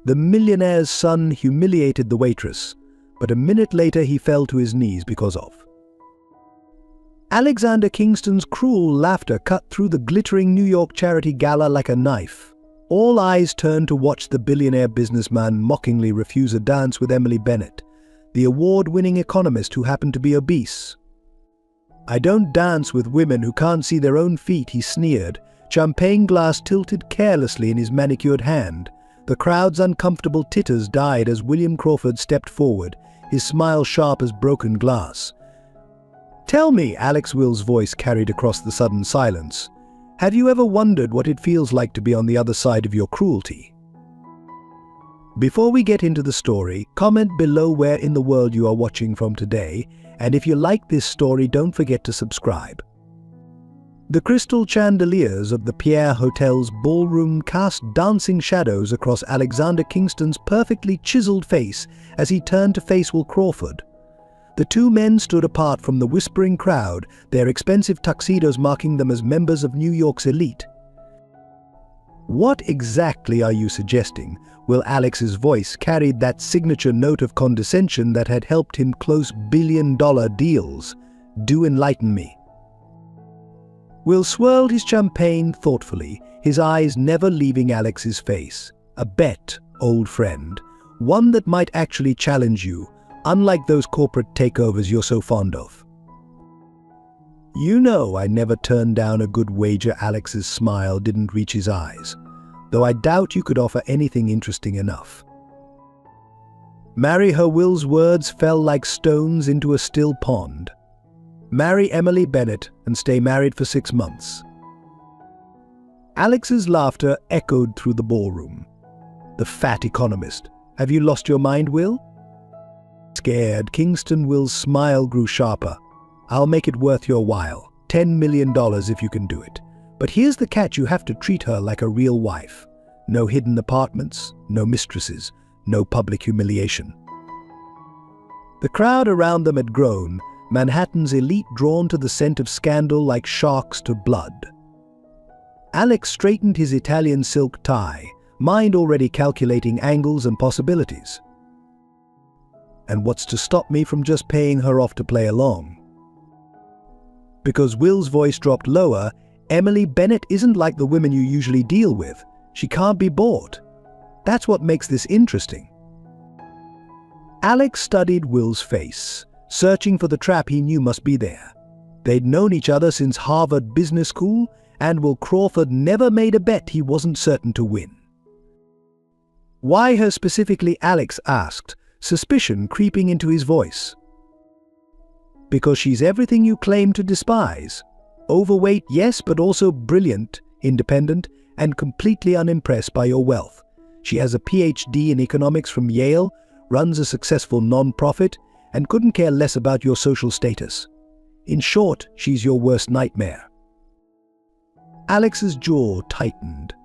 The millionaire's son humiliated the waitress, but a minute later he fell to his knees because of. Alexander Kingston's cruel laughter cut through the glittering New York charity gala like a knife. All eyes turned to watch the billionaire businessman mockingly refuse a dance with Emily Bennett, the award-winning economist who happened to be obese. "I don't dance with women who can't see their own feet," he sneered, champagne glass tilted carelessly in his manicured hand. The crowd's uncomfortable titters died as William Crawford stepped forward, his smile sharp as broken glass. "Tell me," Alex Will's voice carried across the sudden silence, "have you ever wondered what it feels like to be on the other side of your cruelty?" Before we get into the story, comment below where in the world you are watching from today, and if you like this story, don't forget to subscribe. The crystal chandeliers of the Pierre Hotel's ballroom cast dancing shadows across Alexander Kingston's perfectly chiseled face as he turned to face Will Crawford. The two men stood apart from the whispering crowd, their expensive tuxedos marking them as members of New York's elite. "What exactly are you suggesting?" Will Alex's voice carried that signature note of condescension that had helped him close billion-dollar deals. "Do enlighten me." Will swirled his champagne thoughtfully, his eyes never leaving Alex's face. "A bet, old friend. One that might actually challenge you, unlike those corporate takeovers you're so fond of." "You know I never turned down a good wager." Alex's smile didn't reach his eyes, though I doubt you could offer anything interesting enough. "Marry her." Will's words fell like stones into a still pond. "Marry Emily Bennett and stay married for 6 months." Alex's laughter echoed through the ballroom. "The fat economist. Have you lost your mind, Will?" Scared, Kingston Will's smile grew sharper. "I'll make it worth your while. $10 million if you can do it. But here's the catch: you have to treat her like a real wife. No hidden apartments, no mistresses, no public humiliation." The crowd around them had grown, Manhattan's elite drawn to the scent of scandal like sharks to blood. Alex straightened his Italian silk tie, mind already calculating angles and possibilities. "And what's to stop me from just paying her off to play along?" Because Will's voice dropped lower, "Emily Bennett isn't like the women you usually deal with. She can't be bought. That's what makes this interesting." Alex studied Will's face, searching for the trap he knew must be there. They'd known each other since Harvard Business School, and Will Crawford never made a bet he wasn't certain to win. "Why her specifically?" Alex asked, suspicion creeping into his voice. "Because she's everything you claim to despise. Overweight, yes, but also brilliant, independent, and completely unimpressed by your wealth. She has a PhD in economics from Yale, runs a successful non-profit, and couldn't care less about your social status. In short, she's your worst nightmare." Alex's jaw tightened.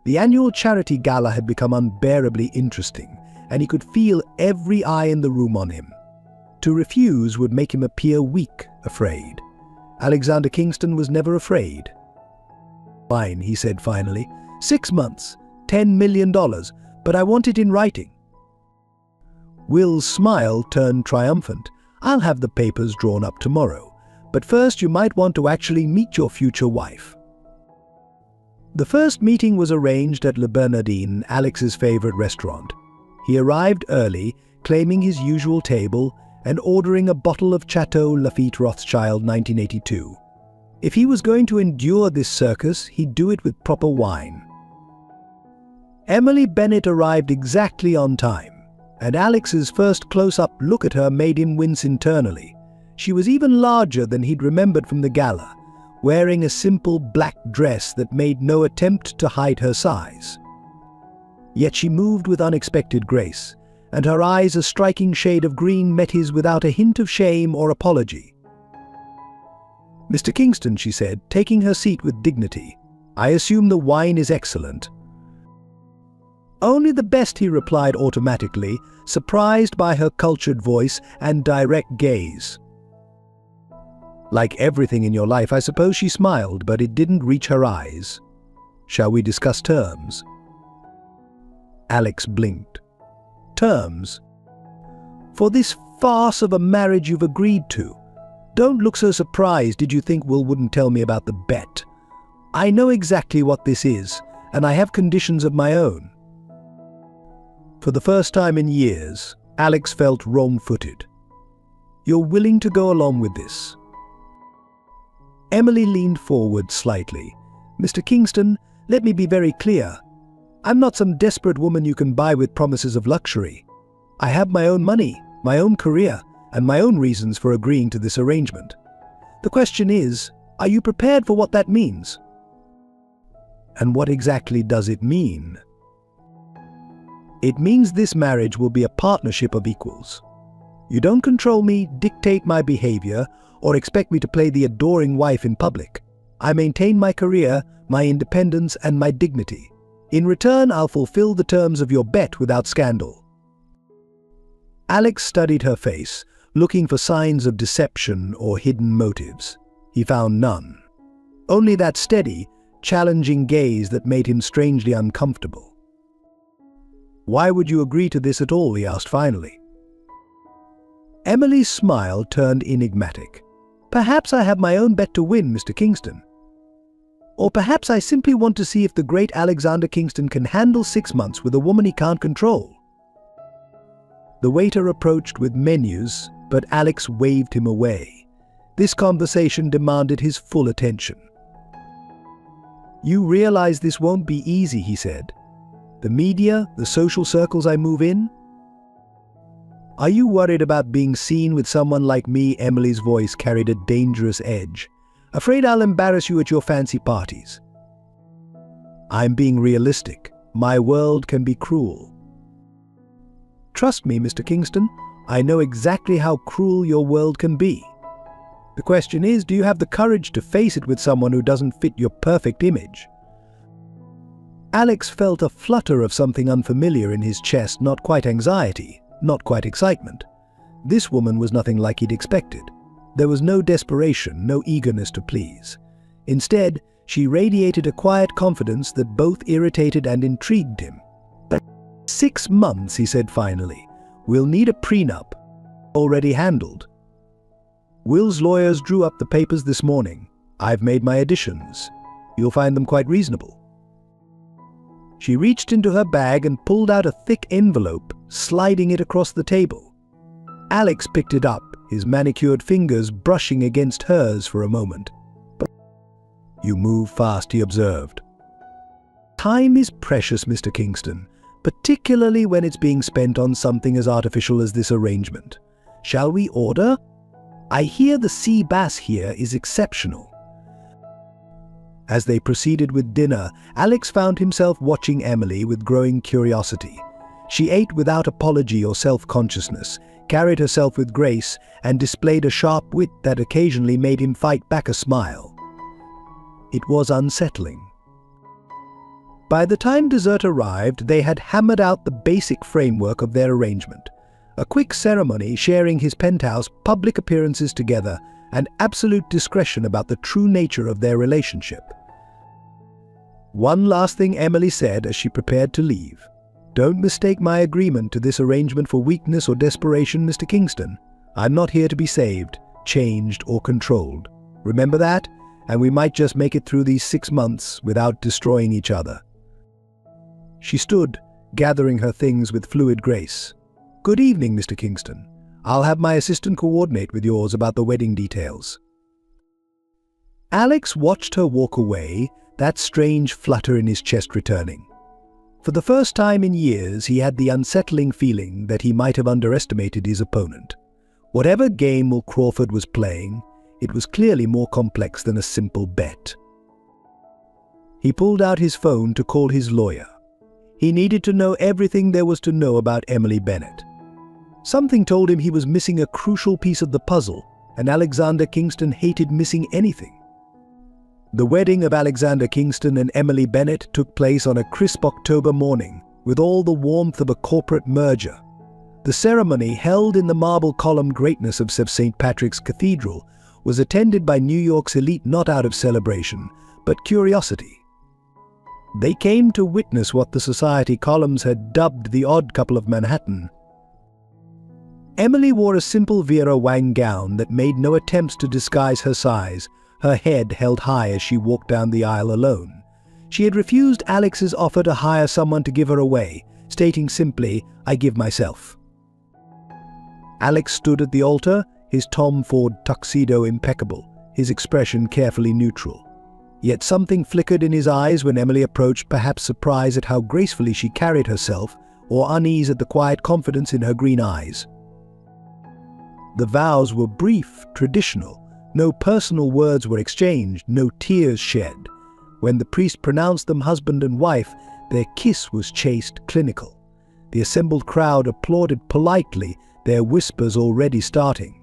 The annual charity gala had become unbearably interesting, and he could feel every eye in the room on him. To refuse would make him appear weak, afraid. Alexander Kingston was never afraid. "Fine," he said finally. 6 months, $10 million, but I want it in writing." Will's smile turned triumphant. "I'll have the papers drawn up tomorrow, but first you might want to actually meet your future wife." The first meeting was arranged at Le Bernardin, Alex's favorite restaurant. He arrived early, claiming his usual table, and ordering a bottle of Chateau Lafite Rothschild 1982. If he was going to endure this circus, he'd do it with proper wine. Emily Bennett arrived exactly on time, and Alex's first close-up look at her made him wince internally. She was even larger than he'd remembered from the gala, wearing a simple black dress that made no attempt to hide her size. Yet she moved with unexpected grace, and her eyes, a striking shade of green, met his without a hint of shame or apology. "Mr. Kingston," she said, taking her seat with dignity, "I assume the wine is excellent." "Only the best," he replied automatically, surprised by her cultured voice and direct gaze. "Like everything in your life, I suppose," she smiled, but it didn't reach her eyes. "Shall we discuss terms?" Alex blinked. Terms? For this farce of a marriage you've agreed to? Don't look so surprised. Did you think Will wouldn't tell me about the bet? I know exactly what this is, and I have conditions of my own. For the first time in years, Alex felt wrong-footed. You're willing to go along with this? Emily leaned forward slightly. Mr. Kingston, let me be very clear. I'm not some desperate woman you can buy with promises of luxury. I have my own money, my own career, and my own reasons for agreeing to this arrangement. The question is, are you prepared for what that means? And what exactly does it mean? It means this marriage will be a partnership of equals. You don't control me, dictate my behavior, or expect me to play the adoring wife in public. I maintain my career, my independence, and my dignity. In return, I'll fulfill the terms of your bet without scandal. Alex studied her face, looking for signs of deception or hidden motives. He found none. Only that steady, challenging gaze that made him strangely uncomfortable. Why would you agree to this at all? He asked finally. Emily's smile turned enigmatic. Perhaps I have my own bet to win, Mr. Kingston. Or perhaps I simply want to see if the great Alexander Kingston can handle 6 months with a woman he can't control. The waiter approached with menus, but Alex waved him away. This conversation demanded his full attention. You realize this won't be easy, he said. The media, the social circles I move in? Are you worried about being seen with someone like me? Emily's voice carried a dangerous edge. Afraid I'll embarrass you at your fancy parties? I'm being realistic. My world can be cruel. Trust me, Mr. Kingston, I know exactly how cruel your world can be. The question is, do you have the courage to face it with someone who doesn't fit your perfect image? Alex felt a flutter of something unfamiliar in his chest, not quite anxiety, not quite excitement. This woman was nothing like he'd expected. There was no desperation, no eagerness to please. Instead, she radiated a quiet confidence that both irritated and intrigued him. 6 months, he said finally. We'll need a prenup. Already handled. Will's lawyers drew up the papers this morning. I've made my additions. You'll find them quite reasonable. She reached into her bag and pulled out a thick envelope, sliding it across the table. Alex picked it up, his manicured fingers brushing against hers for a moment. But you move fast, he observed. Time is precious, Mr. Kingston, particularly when it's being spent on something as artificial as this arrangement. Shall we order? I hear the sea bass here is exceptional. As they proceeded with dinner, Alex found himself watching Emily with growing curiosity. She ate without apology or self-consciousness, carried herself with grace, and displayed a sharp wit that occasionally made him fight back a smile. It was unsettling. By the time dessert arrived, they had hammered out the basic framework of their arrangement. A quick ceremony sharing his penthouse, public appearances together, and absolute discretion about the true nature of their relationship. One last thing Emily said as she prepared to leave. Don't mistake my agreement to this arrangement for weakness or desperation, Mr. Kingston. I'm not here to be saved, changed, or controlled. Remember that, and we might just make it through these 6 months without destroying each other. She stood, gathering her things with fluid grace. Good evening, Mr. Kingston. I'll have my assistant coordinate with yours about the wedding details. Alex watched her walk away, that strange flutter in his chest returning. For the first time in years, he had the unsettling feeling that he might have underestimated his opponent. Whatever game Will Crawford was playing, it was clearly more complex than a simple bet. He pulled out his phone to call his lawyer. He needed to know everything there was to know about Emily Bennett. Something told him he was missing a crucial piece of the puzzle, and Alexander Kingston hated missing anything. The wedding of Alexander Kingston and Emily Bennett took place on a crisp October morning, with all the warmth of a corporate merger. The ceremony, held in the marble-columned greatness of St. Patrick's Cathedral, was attended by New York's elite not out of celebration, but curiosity. They came to witness what the society columns had dubbed the odd couple of Manhattan. Emily wore a simple Vera Wang gown that made no attempts to disguise her size, her head held high as she walked down the aisle alone. She had refused Alex's offer to hire someone to give her away, stating simply, "I give myself." Alex stood at the altar, his Tom Ford tuxedo impeccable, his expression carefully neutral. Yet something flickered in his eyes when Emily approached, perhaps surprise at how gracefully she carried herself, or unease at the quiet confidence in her green eyes. The vows were brief, traditional. No personal words were exchanged, no tears shed. When the priest pronounced them husband and wife, their kiss was chaste, clinical. The assembled crowd applauded politely, their whispers already starting.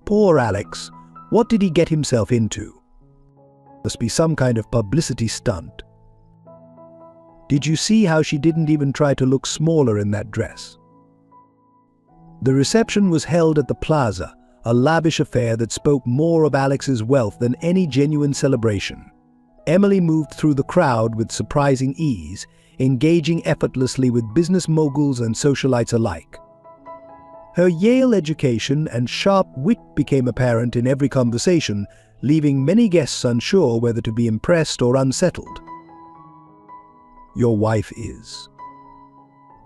Poor Alex, what did he get himself into? Must be some kind of publicity stunt. Did you see how she didn't even try to look smaller in that dress? The reception was held at the plaza, a lavish affair that spoke more of Alex's wealth than any genuine celebration. Emily moved through the crowd with surprising ease, engaging effortlessly with business moguls and socialites alike. Her Yale education and sharp wit became apparent in every conversation, leaving many guests unsure whether to be impressed or unsettled. "Your wife is."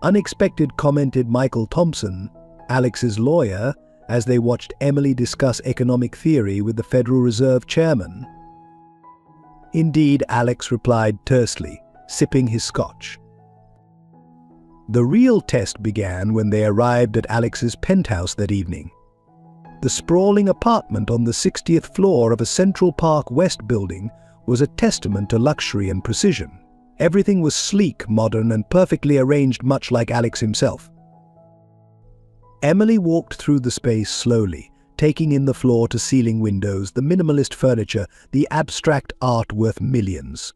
Unexpected, commented Michael Thompson, Alex's lawyer, as they watched Emily discuss economic theory with the Federal Reserve chairman. "Indeed," Alex replied tersely, sipping his scotch. The real test began when they arrived at Alex's penthouse that evening. The sprawling apartment on the 60th floor of a Central Park West building was a testament to luxury and precision. Everything was sleek, modern, and perfectly arranged, much like Alex himself. Emily walked through the space slowly, taking in the floor-to-ceiling windows, the minimalist furniture, the abstract art worth millions.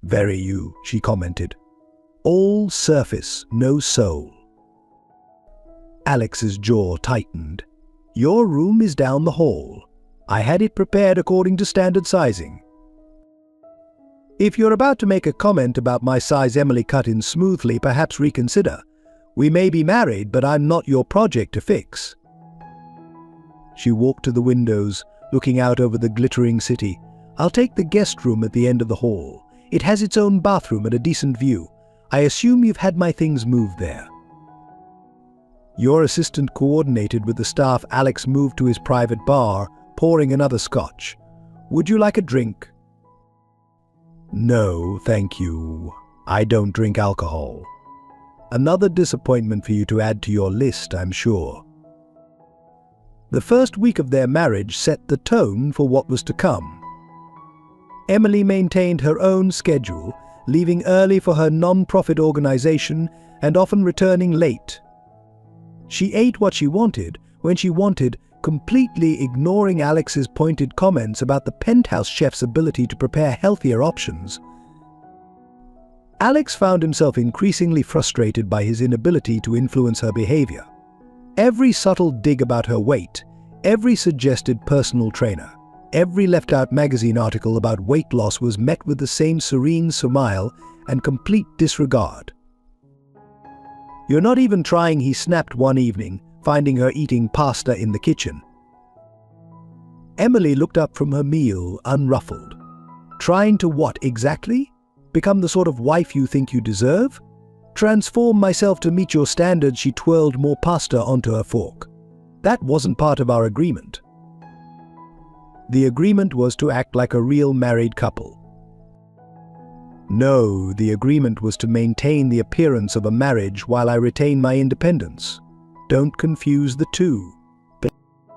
"Very you," she commented. "All surface, no soul." Alex's jaw tightened. "Your room is down the hall. I had it prepared according to standard sizing." "If you're about to make a comment about my size," Emily cut in smoothly, "perhaps reconsider. We may be married, but I'm not your project to fix." She walked to the windows, looking out over the glittering city. "I'll take the guest room at the end of the hall. It has its own bathroom and a decent view. I assume you've had my things moved there." Your assistant coordinated with the staff. Alex moved to his private bar, pouring another scotch. "Would you like a drink?" "No, thank you. I don't drink alcohol." Another disappointment for you to add to your list, I'm sure. The first week of their marriage set the tone for what was to come. Emily maintained her own schedule, leaving early for her non-profit organization and often returning late. She ate what she wanted, when she wanted, completely ignoring Alex's pointed comments about the penthouse chef's ability to prepare healthier options. Alex found himself increasingly frustrated by his inability to influence her behavior. Every subtle dig about her weight, every suggested personal trainer, every left-out magazine article about weight loss was met with the same serene smile and complete disregard. "You're not even trying," he snapped one evening, finding her eating pasta in the kitchen. Emily looked up from her meal, unruffled. "Trying to what exactly? Become the sort of wife you think you deserve? Transform myself to meet your standards?" She twirled more pasta onto her fork. "That wasn't part of our agreement." The agreement was to act like a real married couple. No, the agreement was to maintain the appearance of a marriage while I retain my independence. Don't confuse the two.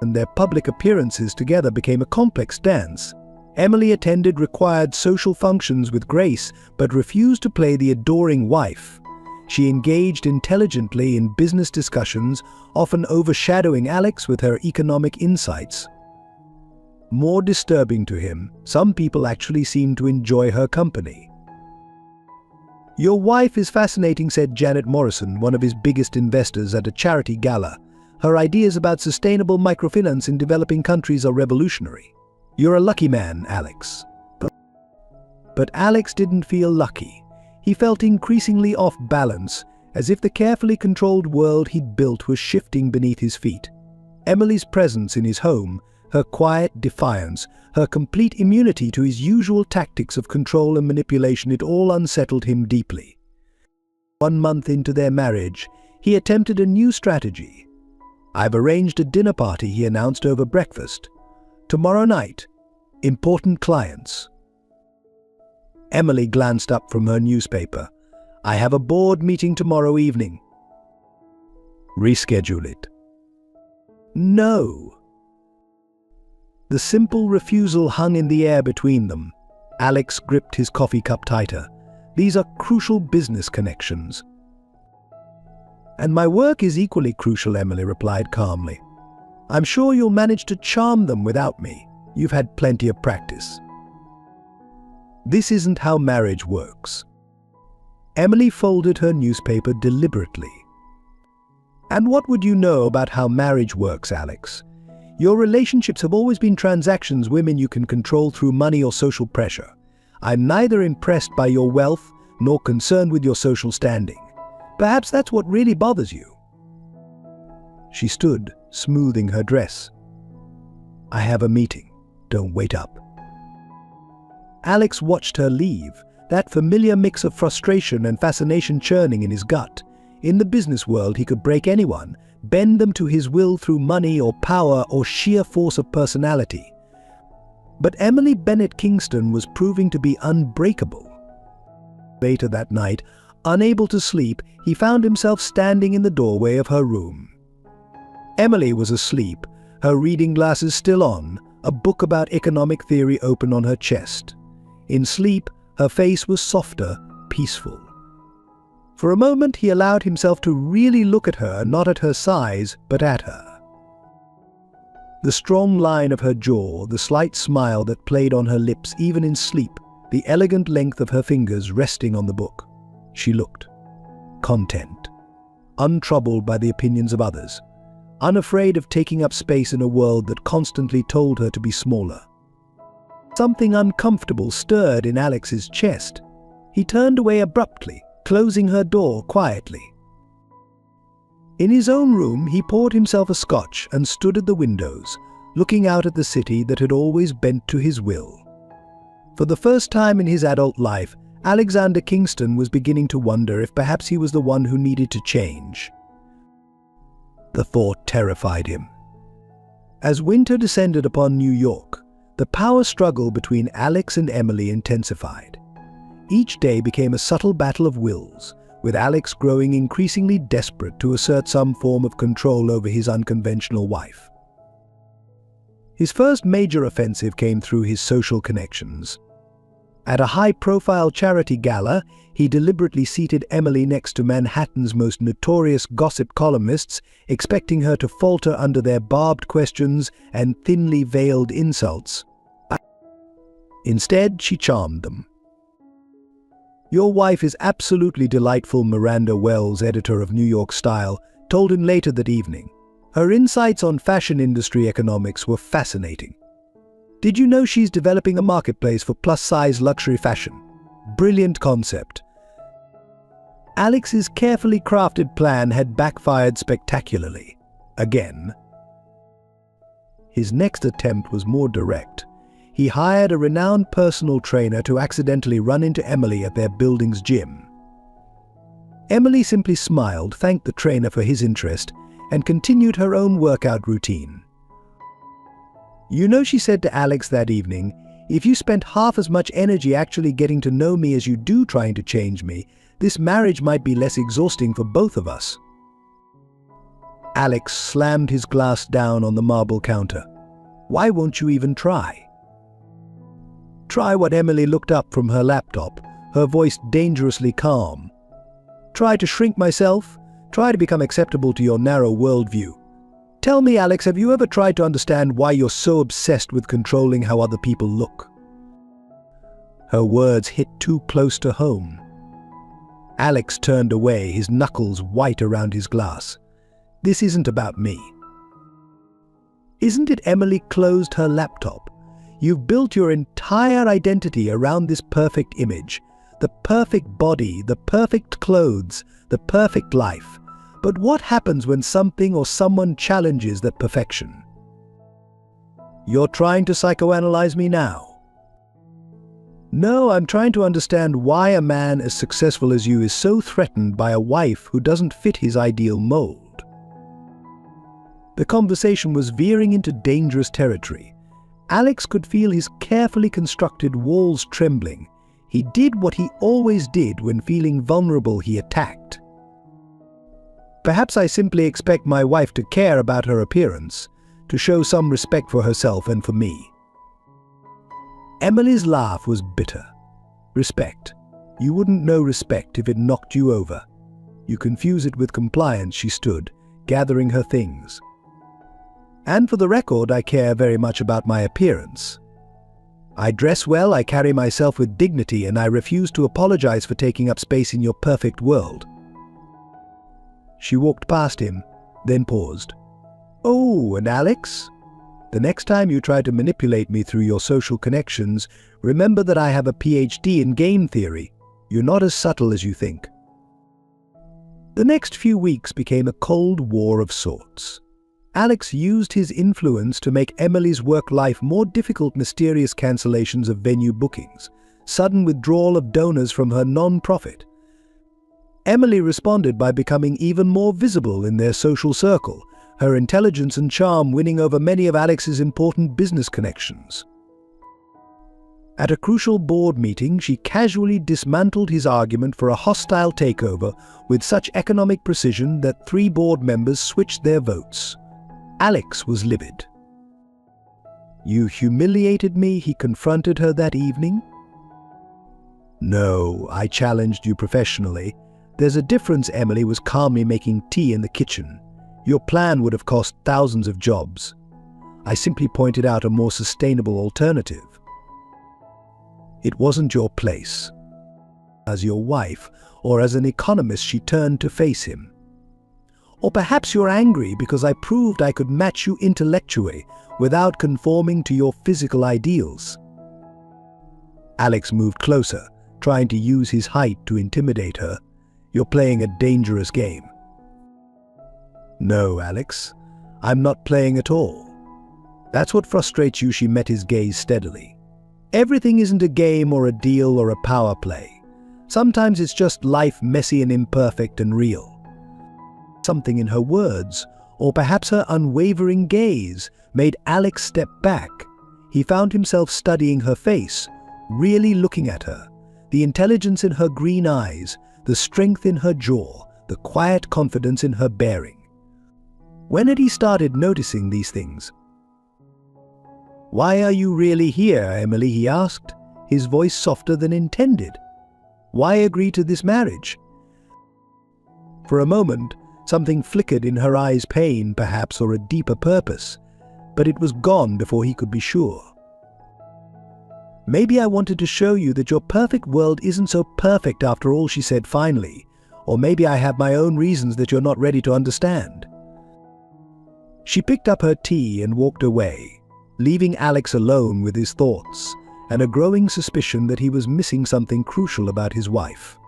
And their public appearances together became a complex dance. Emily attended required social functions with grace, but refused to play the adoring wife. She engaged intelligently in business discussions, often overshadowing Alex with her economic insights. More disturbing to him, some people actually seemed to enjoy her company. "Your wife is fascinating," said Janet Morrison, one of his biggest investors, at a charity gala. "Her ideas about sustainable microfinance in developing countries are revolutionary. You're a lucky man, Alex." But Alex didn't feel lucky. He felt increasingly off balance, as if the carefully controlled world he'd built was shifting beneath his feet. Emily's presence in his home, her quiet defiance, her complete immunity to his usual tactics of control and manipulation, it all unsettled him deeply. 1 month into their marriage, he attempted a new strategy. "I've arranged a dinner party," he announced over breakfast. "Tomorrow night. Important clients." Emily glanced up from her newspaper. "I have a board meeting tomorrow evening." "Reschedule it." "No." The simple refusal hung in the air between them. Alex gripped his coffee cup tighter. "These are crucial business connections." "And my work is equally crucial," Emily replied calmly. "I'm sure you'll manage to charm them without me. You've had plenty of practice." This isn't how marriage works. Emily folded her newspaper deliberately. "And what would you know about how marriage works, Alex? Your relationships have always been transactions women you can control through money or social pressure. I'm neither impressed by your wealth nor concerned with your social standing. Perhaps that's what really bothers you." She stood, smoothing her dress. "I have a meeting. Don't wait up." Alex watched her leave, that familiar mix of frustration and fascination churning in his gut. In the business world, he could break anyone, bend them to his will through money or power or sheer force of personality. But Emily Bennett Kingston was proving to be unbreakable. Later that night, unable to sleep, he found himself standing in the doorway of her room. Emily was asleep, her reading glasses still on, a book about economic theory open on her chest. In sleep, her face was softer, peaceful. For a moment, he allowed himself to really look at her, not at her size, but at her. The strong line of her jaw, the slight smile that played on her lips even in sleep, the elegant length of her fingers resting on the book. She looked content, untroubled by the opinions of others, unafraid of taking up space in a world that constantly told her to be smaller. Something uncomfortable stirred in Alex's chest. He turned away abruptly, closing her door quietly. In his own room, he poured himself a scotch and stood at the windows, looking out at the city that had always bent to his will. For the first time in his adult life, Alexander Kingston was beginning to wonder if perhaps he was the one who needed to change. The thought terrified him. As winter descended upon New York, the power struggle between Alex and Emily intensified. Each day became a subtle battle of wills, with Alex growing increasingly desperate to assert some form of control over his unconventional wife. His first major offensive came through his social connections. At a high-profile charity gala, he deliberately seated Emily next to Manhattan's most notorious gossip columnists, expecting her to falter under their barbed questions and thinly veiled insults. Instead, she charmed them. "Your wife is absolutely delightful," Miranda Wells, editor of New York Style, told him later that evening. Her insights on fashion industry economics were fascinating. "Did you know she's developing a marketplace for plus-size luxury fashion? Brilliant concept." Alex's carefully crafted plan had backfired spectacularly. Again. His next attempt was more direct. He hired a renowned personal trainer to accidentally run into Emily at their building's gym. Emily simply smiled, thanked the trainer for his interest, and continued her own workout routine. "You know," she said to Alex that evening, "if you spent half as much energy actually getting to know me as you do trying to change me, this marriage might be less exhausting for both of us." Alex slammed his glass down on the marble counter. "Why won't you even try?" "Try what?" Emily looked up from her laptop, her voice dangerously calm. "Try to shrink myself? Try to become acceptable to your narrow worldview? Tell me, Alex, have you ever tried to understand why you're so obsessed with controlling how other people look?" Her words hit too close to home. Alex turned away, his knuckles white around his glass. "This isn't about me." "Isn't it?" Emily closed her laptop. You've built your entire identity around this perfect image, the perfect body, the perfect clothes, the perfect life. But what happens when something or someone challenges that perfection? You're trying to psychoanalyze me now. No, I'm trying to understand why a man as successful as you is so threatened by a wife who doesn't fit his ideal mold. The conversation was veering into dangerous territory. Alex could feel his carefully constructed walls trembling. He did what he always did when feeling vulnerable. He attacked. Perhaps I simply expect my wife to care about her appearance, to show some respect for herself and for me. Emily's laugh was bitter. Respect. You wouldn't know respect if it knocked you over. You confuse it with compliance. She stood, gathering her things. And for the record, I care very much about my appearance. I dress well, I carry myself with dignity, and I refuse to apologize for taking up space in your perfect world. She walked past him, then paused. Oh, and Alex? The next time you try to manipulate me through your social connections, remember that I have a PhD in game theory. You're not as subtle as you think. The next few weeks became a cold war of sorts. Alex used his influence to make Emily's work life more difficult. Mysterious cancellations of venue bookings, sudden withdrawal of donors from her non-profit. Emily responded by becoming even more visible in their social circle, her intelligence and charm winning over many of Alex's important business connections. At a crucial board meeting, she casually dismantled his argument for a hostile takeover with such economic precision that 3 board members switched their votes. Alex was livid. You humiliated me, he confronted her that evening. No, I challenged you professionally. There's a difference. Emily was calmly making tea in the kitchen. Your plan would have cost thousands of jobs. I simply pointed out a more sustainable alternative. It wasn't your place. As your wife, or as an economist, she turned to face him. Or perhaps you're angry because I proved I could match you intellectually without conforming to your physical ideals. Alex moved closer, trying to use his height to intimidate her. You're playing a dangerous game. No, Alex, I'm not playing at all. That's what frustrates you. She met his gaze steadily. Everything isn't a game or a deal or a power play. Sometimes it's just life, messy and imperfect and real. Something in her words, or perhaps her unwavering gaze, made Alex step back. He found himself studying her face, really looking at her. The intelligence in her green eyes, the strength in her jaw, the quiet confidence in her bearing. When had he started noticing these things? Why are you really here, Emily? He asked, his voice softer than intended. Why agree to this marriage? For a moment, something flickered in her eyes, pain perhaps, or a deeper purpose, but it was gone before he could be sure. Maybe I wanted to show you that your perfect world isn't so perfect after all, she said finally, or maybe I have my own reasons that you're not ready to understand. She picked up her tea and walked away, leaving Alex alone with his thoughts and a growing suspicion that he was missing something crucial about his wife.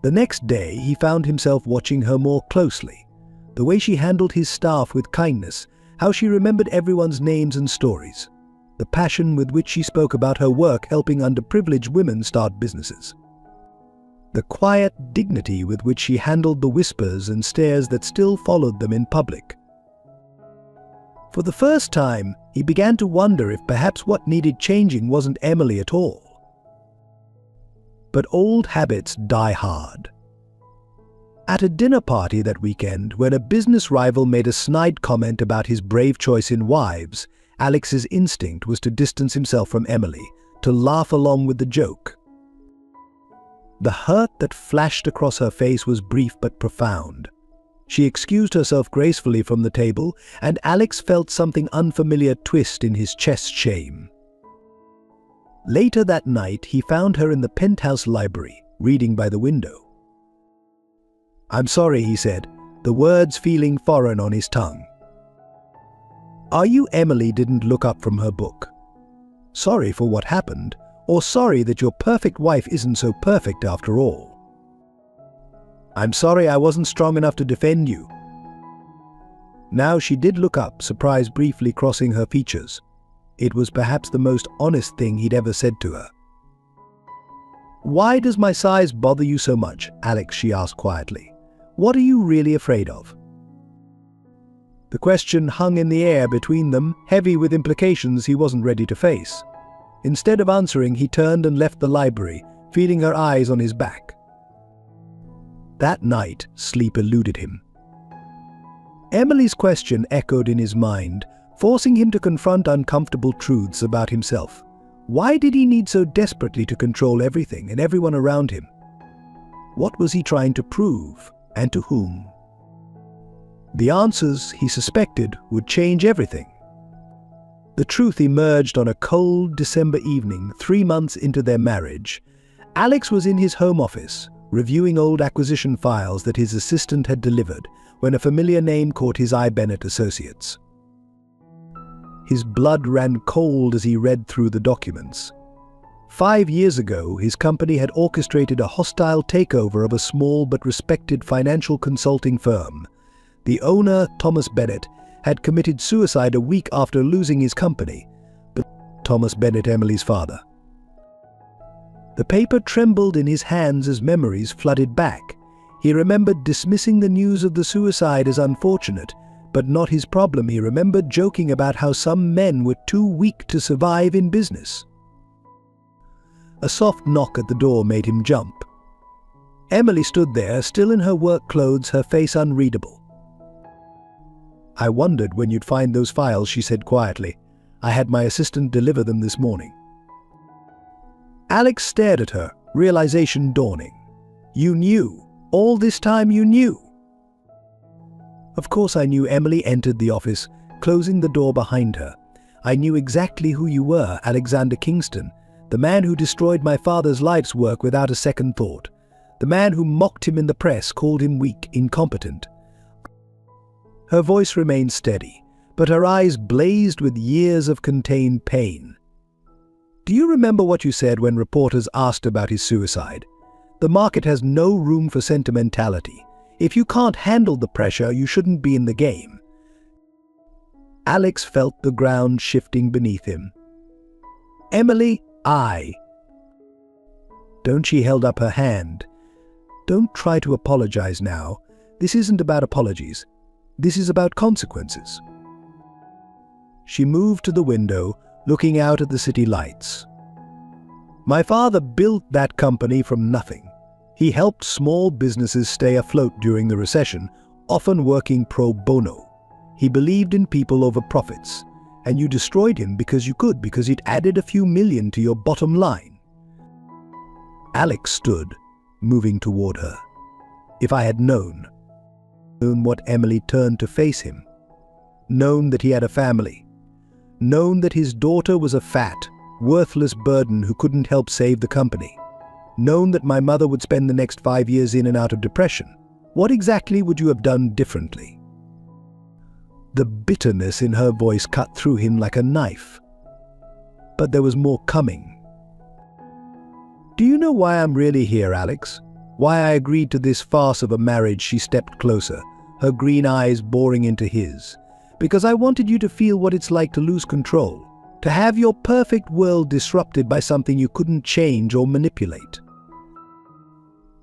The next day, he found himself watching her more closely, the way she handled his staff with kindness, how she remembered everyone's names and stories, the passion with which she spoke about her work helping underprivileged women start businesses, the quiet dignity with which she handled the whispers and stares that still followed them in public. For the first time, he began to wonder if perhaps what needed changing wasn't Emily at all. But old habits die hard. At a dinner party that weekend, when a business rival made a snide comment about his brave choice in wives, Alex's instinct was to distance himself from Emily, to laugh along with the joke. The hurt that flashed across her face was brief but profound. She excused herself gracefully from the table, and Alex felt something unfamiliar twist in his chest. Shame. Later that night, he found her in the penthouse library, reading by the window. "I'm sorry," he said, the words feeling foreign on his tongue. Are you Emily didn't look up from her book? Sorry for what happened, or sorry that your perfect wife isn't so perfect after all? I'm sorry I wasn't strong enough to defend you. Now she did look up, surprise briefly crossing her features. It was perhaps the most honest thing he'd ever said to her. Why does my size bother you so much, Alex? She asked quietly. What are you really afraid of? The question hung in the air between them, heavy with implications he wasn't ready to face. Instead of answering, he turned and left the library, feeling her eyes on his back. That night, sleep eluded him. Emily's question echoed in his mind, forcing him to confront uncomfortable truths about himself. Why did he need so desperately to control everything and everyone around him? What was he trying to prove, and to whom? The answers, he suspected, would change everything. The truth emerged on a cold December evening, 3 months into their marriage. Alex was in his home office, reviewing old acquisition files that his assistant had delivered, when a familiar name caught his eye: Bennett Associates. His blood ran cold as he read through the documents. 5 years ago, his company had orchestrated a hostile takeover of a small but respected financial consulting firm. The owner, Thomas Bennett, had committed suicide a week after losing his company. But Thomas Bennett, Emily's father. The paper trembled in his hands as memories flooded back. He remembered dismissing the news of the suicide as unfortunate, but not his problem. He remembered joking about how some men were too weak to survive in business. A soft knock at the door made him jump. Emily stood there, still in her work clothes, her face unreadable. I wondered when you'd find those files, she said quietly. I had my assistant deliver them this morning. Alex stared at her, realization dawning. You knew. All this time you knew. Of course I knew. Emily entered the office, closing the door behind her. I knew exactly who you were, Alexander Kingston, the man who destroyed my father's life's work without a second thought. The man who mocked him in the press, called him weak, incompetent. Her voice remained steady, but her eyes blazed with years of contained pain. Do you remember what you said when reporters asked about his suicide? The market has no room for sentimentality. If you can't handle the pressure, you shouldn't be in the game. Alex felt the ground shifting beneath him. Emily, Don't. She held up her hand. Don't try to apologize now. This isn't about apologies. This is about consequences. She moved to the window, looking out at the city lights. My father built that company from nothing. He helped small businesses stay afloat during the recession, often working pro bono. He believed in people over profits, and you destroyed him because you could, because it added a few million to your bottom line. Alex stood, moving toward her. If I had known what Emily turned to face him, known that he had a family, known that his daughter was a fat, worthless burden who couldn't help save the company, known that my mother would spend the next 5 years in and out of depression, what exactly would you have done differently? The bitterness in her voice cut through him like a knife. But there was more coming. Do you know why I'm really here, Alex? Why I agreed to this farce of a marriage? She stepped closer, her green eyes boring into his. Because I wanted you to feel what it's like to lose control, to have your perfect world disrupted by something you couldn't change or manipulate.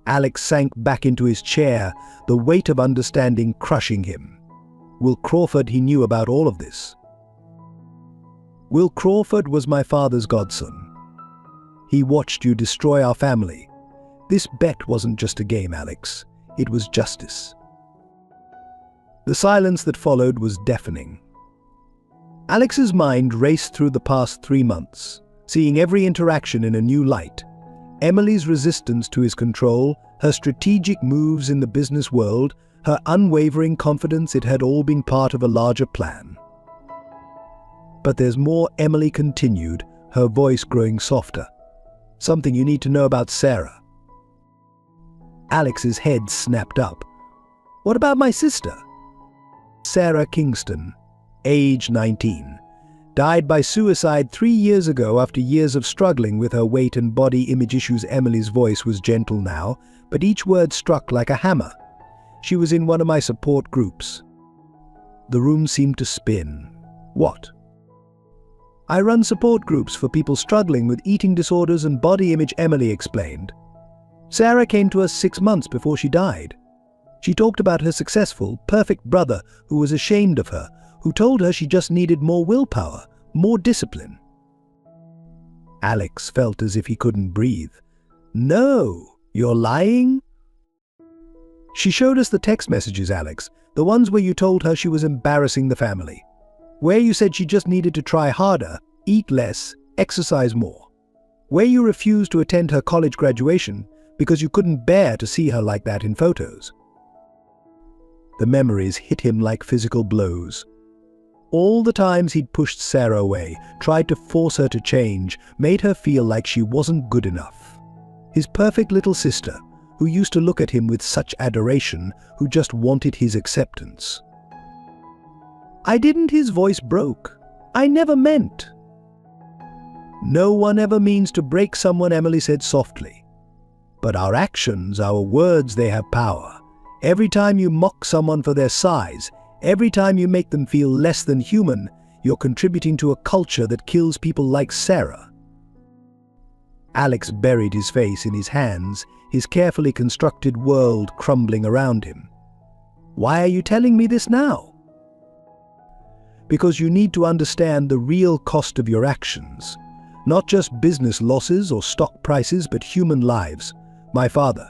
Alex sank back into his chair, the weight of understanding crushing him. Will Crawford, he knew about all of this. Will Crawford was my father's godson. He watched you destroy our family. This bet wasn't just a game, Alex. It was justice. The silence that followed was deafening. Alex's mind raced through the past 3 months, seeing every interaction in a new light. Emily's resistance to his control, her strategic moves in the business world, her unwavering confidence it had all been part of a larger plan. But there's more, Emily continued, her voice growing softer. Something you need to know about Sarah. Alex's head snapped up. What about my sister? Sarah Kingston. age 19. Died by suicide 3 years ago after years of struggling with her weight and body image issues. Emily's voice was gentle now, but each word struck like a hammer. She was in one of my support groups. The room seemed to spin. What? I run support groups for people struggling with eating disorders and body image, Emily explained. Sarah came to us 6 months before she died. She talked about her successful, perfect brother who was ashamed of her, who told her she just needed more willpower, more discipline. Alex felt as if he couldn't breathe. No, you're lying? She showed us the text messages, Alex, the ones where you told her she was embarrassing the family. Where you said she just needed to try harder, eat less, exercise more. Where you refused to attend her college graduation because you couldn't bear to see her like that in photos. The memories hit him like physical blows. All the times he'd pushed Sarah away, tried to force her to change, made her feel like she wasn't good enough. His perfect little sister, who used to look at him with such adoration, who just wanted his acceptance. I didn't, his voice broke. I never meant. No one ever means to break someone, Emily said softly. But our actions, our words, they have power. Every time you mock someone for their size, every time you make them feel less than human, you're contributing to a culture that kills people like Sarah. Alex buried his face in his hands, his carefully constructed world crumbling around him. Why are you telling me this now? Because you need to understand the real cost of your actions. Not just business losses or stock prices, but human lives. My father,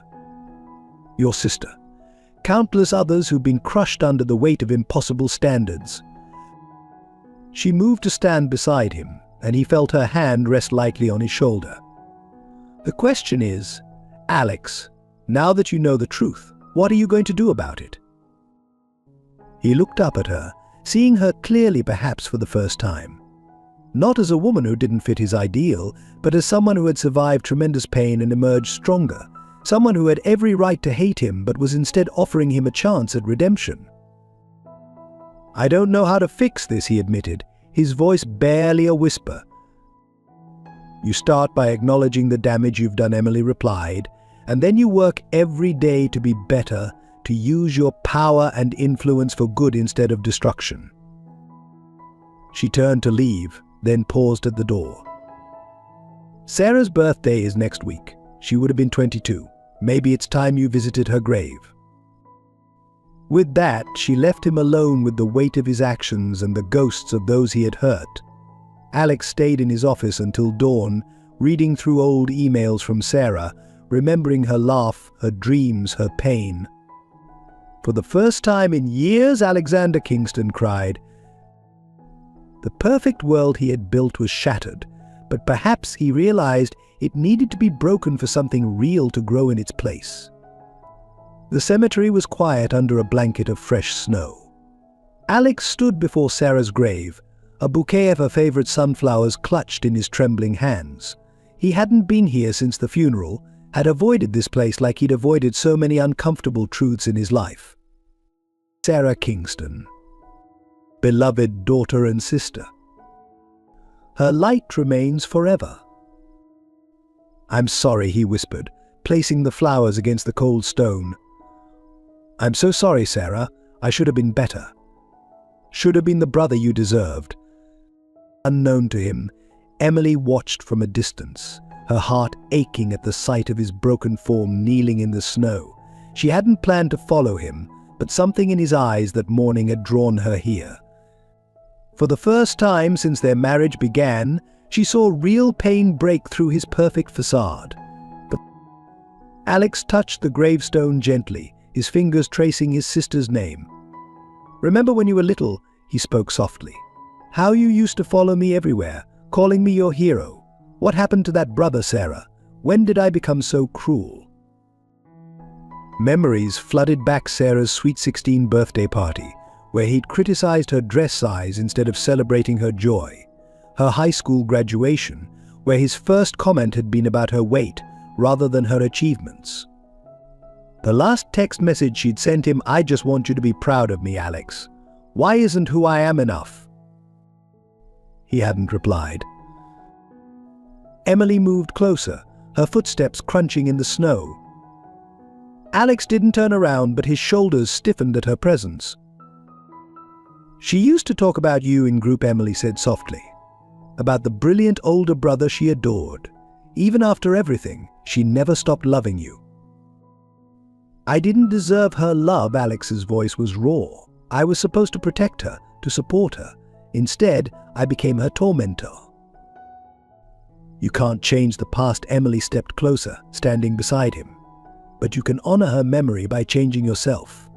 your sister, countless others who've been crushed under the weight of impossible standards. She moved to stand beside him, and he felt her hand rest lightly on his shoulder. The question is, Alex, now that you know the truth, what are you going to do about it? He looked up at her, seeing her clearly perhaps for the first time. Not as a woman who didn't fit his ideal, but as someone who had survived tremendous pain and emerged stronger. Someone who had every right to hate him but was instead offering him a chance at redemption. I don't know how to fix this, he admitted, his voice barely a whisper. You start by acknowledging the damage you've done, Emily replied, and then you work every day to be better, to use your power and influence for good instead of destruction. She turned to leave, then paused at the door. Sarah's birthday is next week. She would have been 22. Maybe it's time you visited her grave. With that, she left him alone with the weight of his actions and the ghosts of those he had hurt. Alex stayed in his office until dawn, reading through old emails from Sarah, remembering her laugh, her dreams, her pain. For the first time in years, Alexander Kingston cried. The perfect world he had built was shattered, but perhaps he realized it needed to be broken for something real to grow in its place. The cemetery was quiet under a blanket of fresh snow. Alex stood before Sarah's grave, a bouquet of her favorite sunflowers clutched in his trembling hands. He hadn't been here since the funeral, had avoided this place like he'd avoided so many uncomfortable truths in his life. Sarah Kingston, beloved daughter and sister. Her light remains forever. I'm sorry, he whispered, placing the flowers against the cold stone. I'm so sorry, Sarah. I should have been better. Should have been the brother you deserved. Unknown to him, Emily watched from a distance, her heart aching at the sight of his broken form kneeling in the snow. She hadn't planned to follow him, but something in his eyes that morning had drawn her here. For the first time since their marriage began, she saw real pain break through his perfect facade. But Alex touched the gravestone gently, his fingers tracing his sister's name. Remember when you were little, he spoke softly. How you used to follow me everywhere, calling me your hero. What happened to that brother, Sarah? When did I become so cruel? Memories flooded back Sarah's sweet 16 birthday party, where he'd criticized her dress size instead of celebrating her joy. Her high school graduation, where his first comment had been about her weight rather than her achievements. The last text message she'd sent him, I just want you to be proud of me, Alex, Why isn't who I am enough?" He hadn't replied. Emily moved closer, her footsteps crunching in the snow. Alex didn't turn around, but his shoulders stiffened at her presence. "She used to talk about you in group," Emily said softly. "About the brilliant older brother she adored. Even after everything, she never stopped loving you." "I didn't deserve her love," Alex's voice was raw. "I was supposed to protect her, to support her. Instead, I became her tormentor." "You can't change the past." Emily stepped closer, standing beside him. "But you can honor her memory by changing yourself."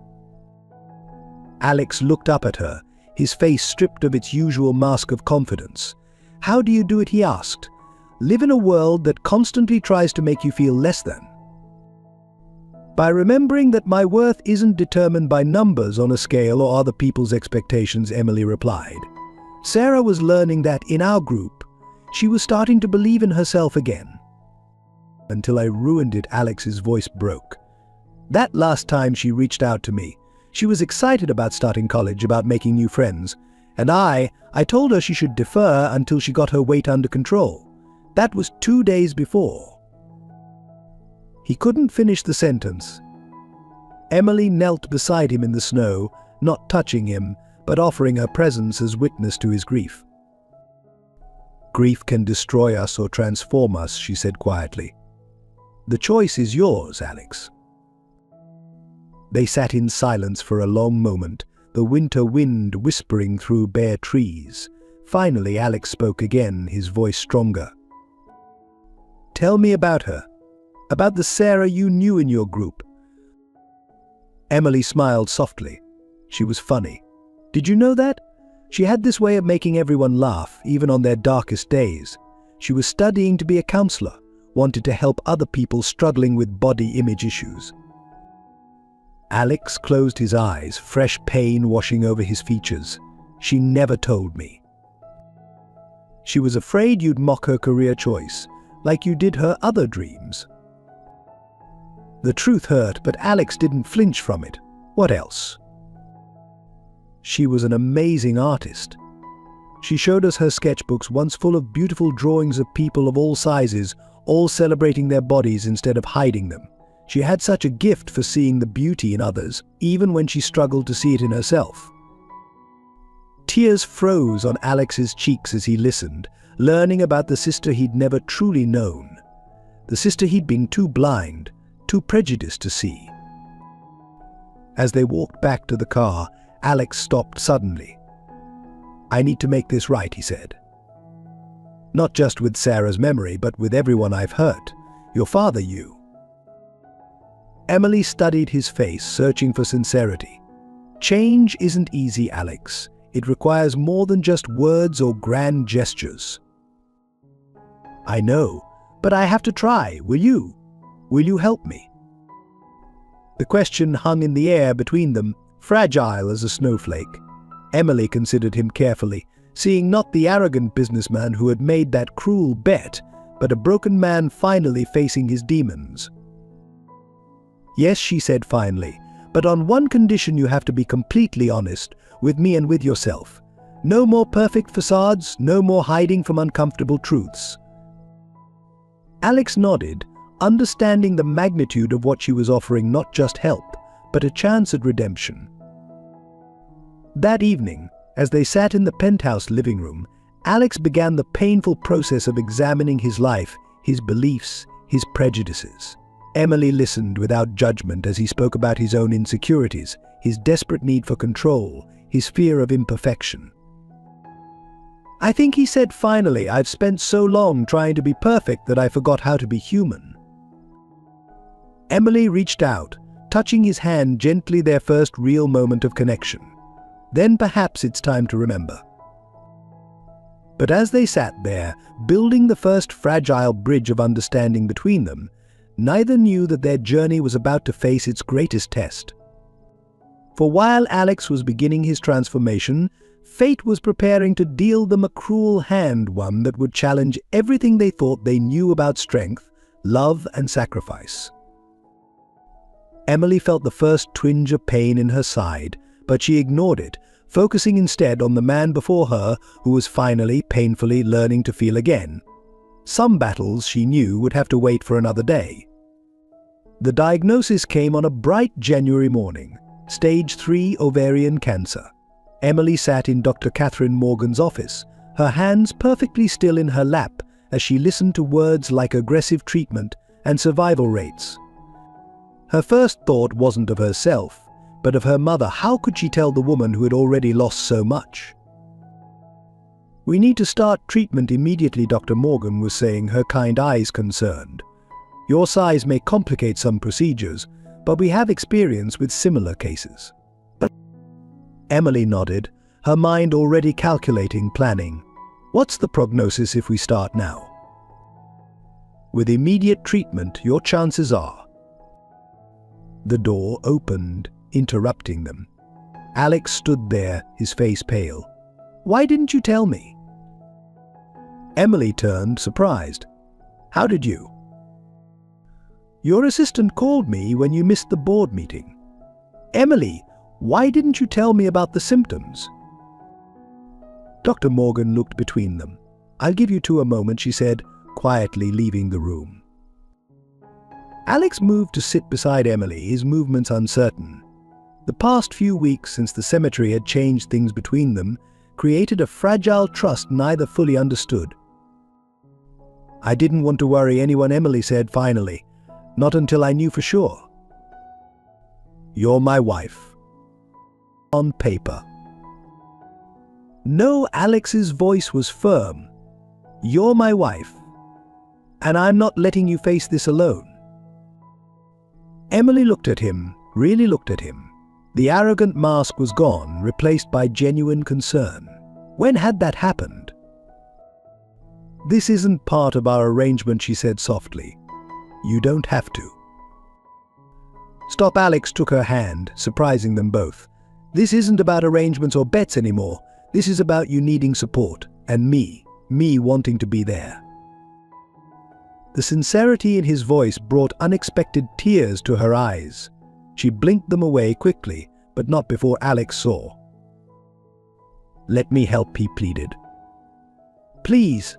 Alex looked up at her, his face stripped of its usual mask of confidence. "How do you do it?" he asked. "Live in a world that constantly tries to make you feel less than." "By remembering that my worth isn't determined by numbers on a scale or other people's expectations," Emily replied. "Sarah was learning that in our group, she was starting to believe in herself again." "Until I ruined it," Alex's voice broke. "That last time she reached out to me, she was excited about starting college, about making new friends. And I told her she should defer until she got her weight under control. That was 2 days before." He couldn't finish the sentence. Emily knelt beside him in the snow, not touching him, but offering her presence as witness to his grief. "Grief can destroy us or transform us," she said quietly. "The choice is yours, Alex." They sat in silence for a long moment, the winter wind whispering through bare trees. Finally, Alex spoke again, his voice stronger. "Tell me about her. About the Sarah you knew in your group." Emily smiled softly. She was funny. "Did you know that? She had this way of making everyone laugh, even on their darkest days. She was studying to be a counselor, wanted to help other people struggling with body image issues." Alex closed his eyes, fresh pain washing over his features. "She never told me." "She was afraid you'd mock her career choice, like you did her other dreams." The truth hurt, but Alex didn't flinch from it. "What else?" "She was an amazing artist. She showed us her sketchbooks, once full of beautiful drawings of people of all sizes, all celebrating their bodies instead of hiding them. She had such a gift for seeing the beauty in others, even when she struggled to see it in herself." Tears froze on Alex's cheeks as he listened, learning about the sister he'd never truly known. The sister he'd been too blind, too prejudiced to see. As they walked back to the car, Alex stopped suddenly. "I need to make this right," he said. "Not just with Sarah's memory, but with everyone I've hurt. Your father, you." Emily studied his face, searching for sincerity. "Change isn't easy, Alex. It requires more than just words or grand gestures." "I know, but I have to try. Will you? Will you help me?" The question hung in the air between them, fragile as a snowflake. Emily considered him carefully, seeing not the arrogant businessman who had made that cruel bet, but a broken man finally facing his demons. "Yes," she said finally, "but on one condition: you have to be completely honest, with me and with yourself. No more perfect facades, no more hiding from uncomfortable truths." Alex nodded, understanding the magnitude of what she was offering: not just help, but a chance at redemption. That evening, as they sat in the penthouse living room, Alex began the painful process of examining his life, his beliefs, his prejudices. Emily listened without judgment as he spoke about his own insecurities, his desperate need for control, his fear of imperfection. "I think," he said finally, "I've spent so long trying to be perfect that I forgot how to be human." Emily reached out, touching his hand gently, their first real moment of connection. "Then perhaps it's time to remember." But as they sat there, building the first fragile bridge of understanding between them, neither knew that their journey was about to face its greatest test. For while Alex was beginning his transformation, fate was preparing to deal them a cruel hand, one that would challenge everything they thought they knew about strength, love, and sacrifice. Emily felt the first twinge of pain in her side, but she ignored it, focusing instead on the man before her who was finally, painfully learning to feel again. Some battles, she knew, would have to wait for another day. The diagnosis came on a bright January morning. Stage 3 ovarian cancer. Emily sat in Dr. Catherine Morgan's office, her hands perfectly still in her lap as she listened to words like aggressive treatment and survival rates. Her first thought wasn't of herself, but of her mother. How could she tell the woman who had already lost so much? "We need to start treatment immediately," Dr. Morgan was saying, her kind eyes concerned. "Your size may complicate some procedures, but we have experience with similar cases." But Emily nodded, her mind already calculating, planning. "What's the prognosis if we start now?" "With immediate treatment, your chances are..." The door opened, interrupting them. Alex stood there, his face pale. "Why didn't you tell me?" Emily turned, surprised. "How did you?" "Your assistant called me when you missed the board meeting." "Emily, why didn't you tell me about the symptoms?" Dr. Morgan looked between them. "I'll give you two a moment," she said, quietly leaving the room. Alex moved to sit beside Emily, his movements uncertain. The past few weeks since the cemetery had changed things between them, created a fragile trust neither fully understood. "I didn't want to worry anyone," Emily said finally. "Not until I knew for sure." "You're my wife." On paper. No, Alex's voice was firm. "You're my wife. And I'm not letting you face this alone." Emily looked at him, really looked at him. The arrogant mask was gone, replaced by genuine concern. When had that happened? "This isn't part of our arrangement," she said softly. "You don't have to." "Stop," Alex took her hand, surprising them both. "This isn't about arrangements or bets anymore. This is about you needing support, and me wanting to be there." The sincerity in his voice brought unexpected tears to her eyes. She blinked them away quickly, but not before Alex saw. "Let me help," he pleaded. "Please."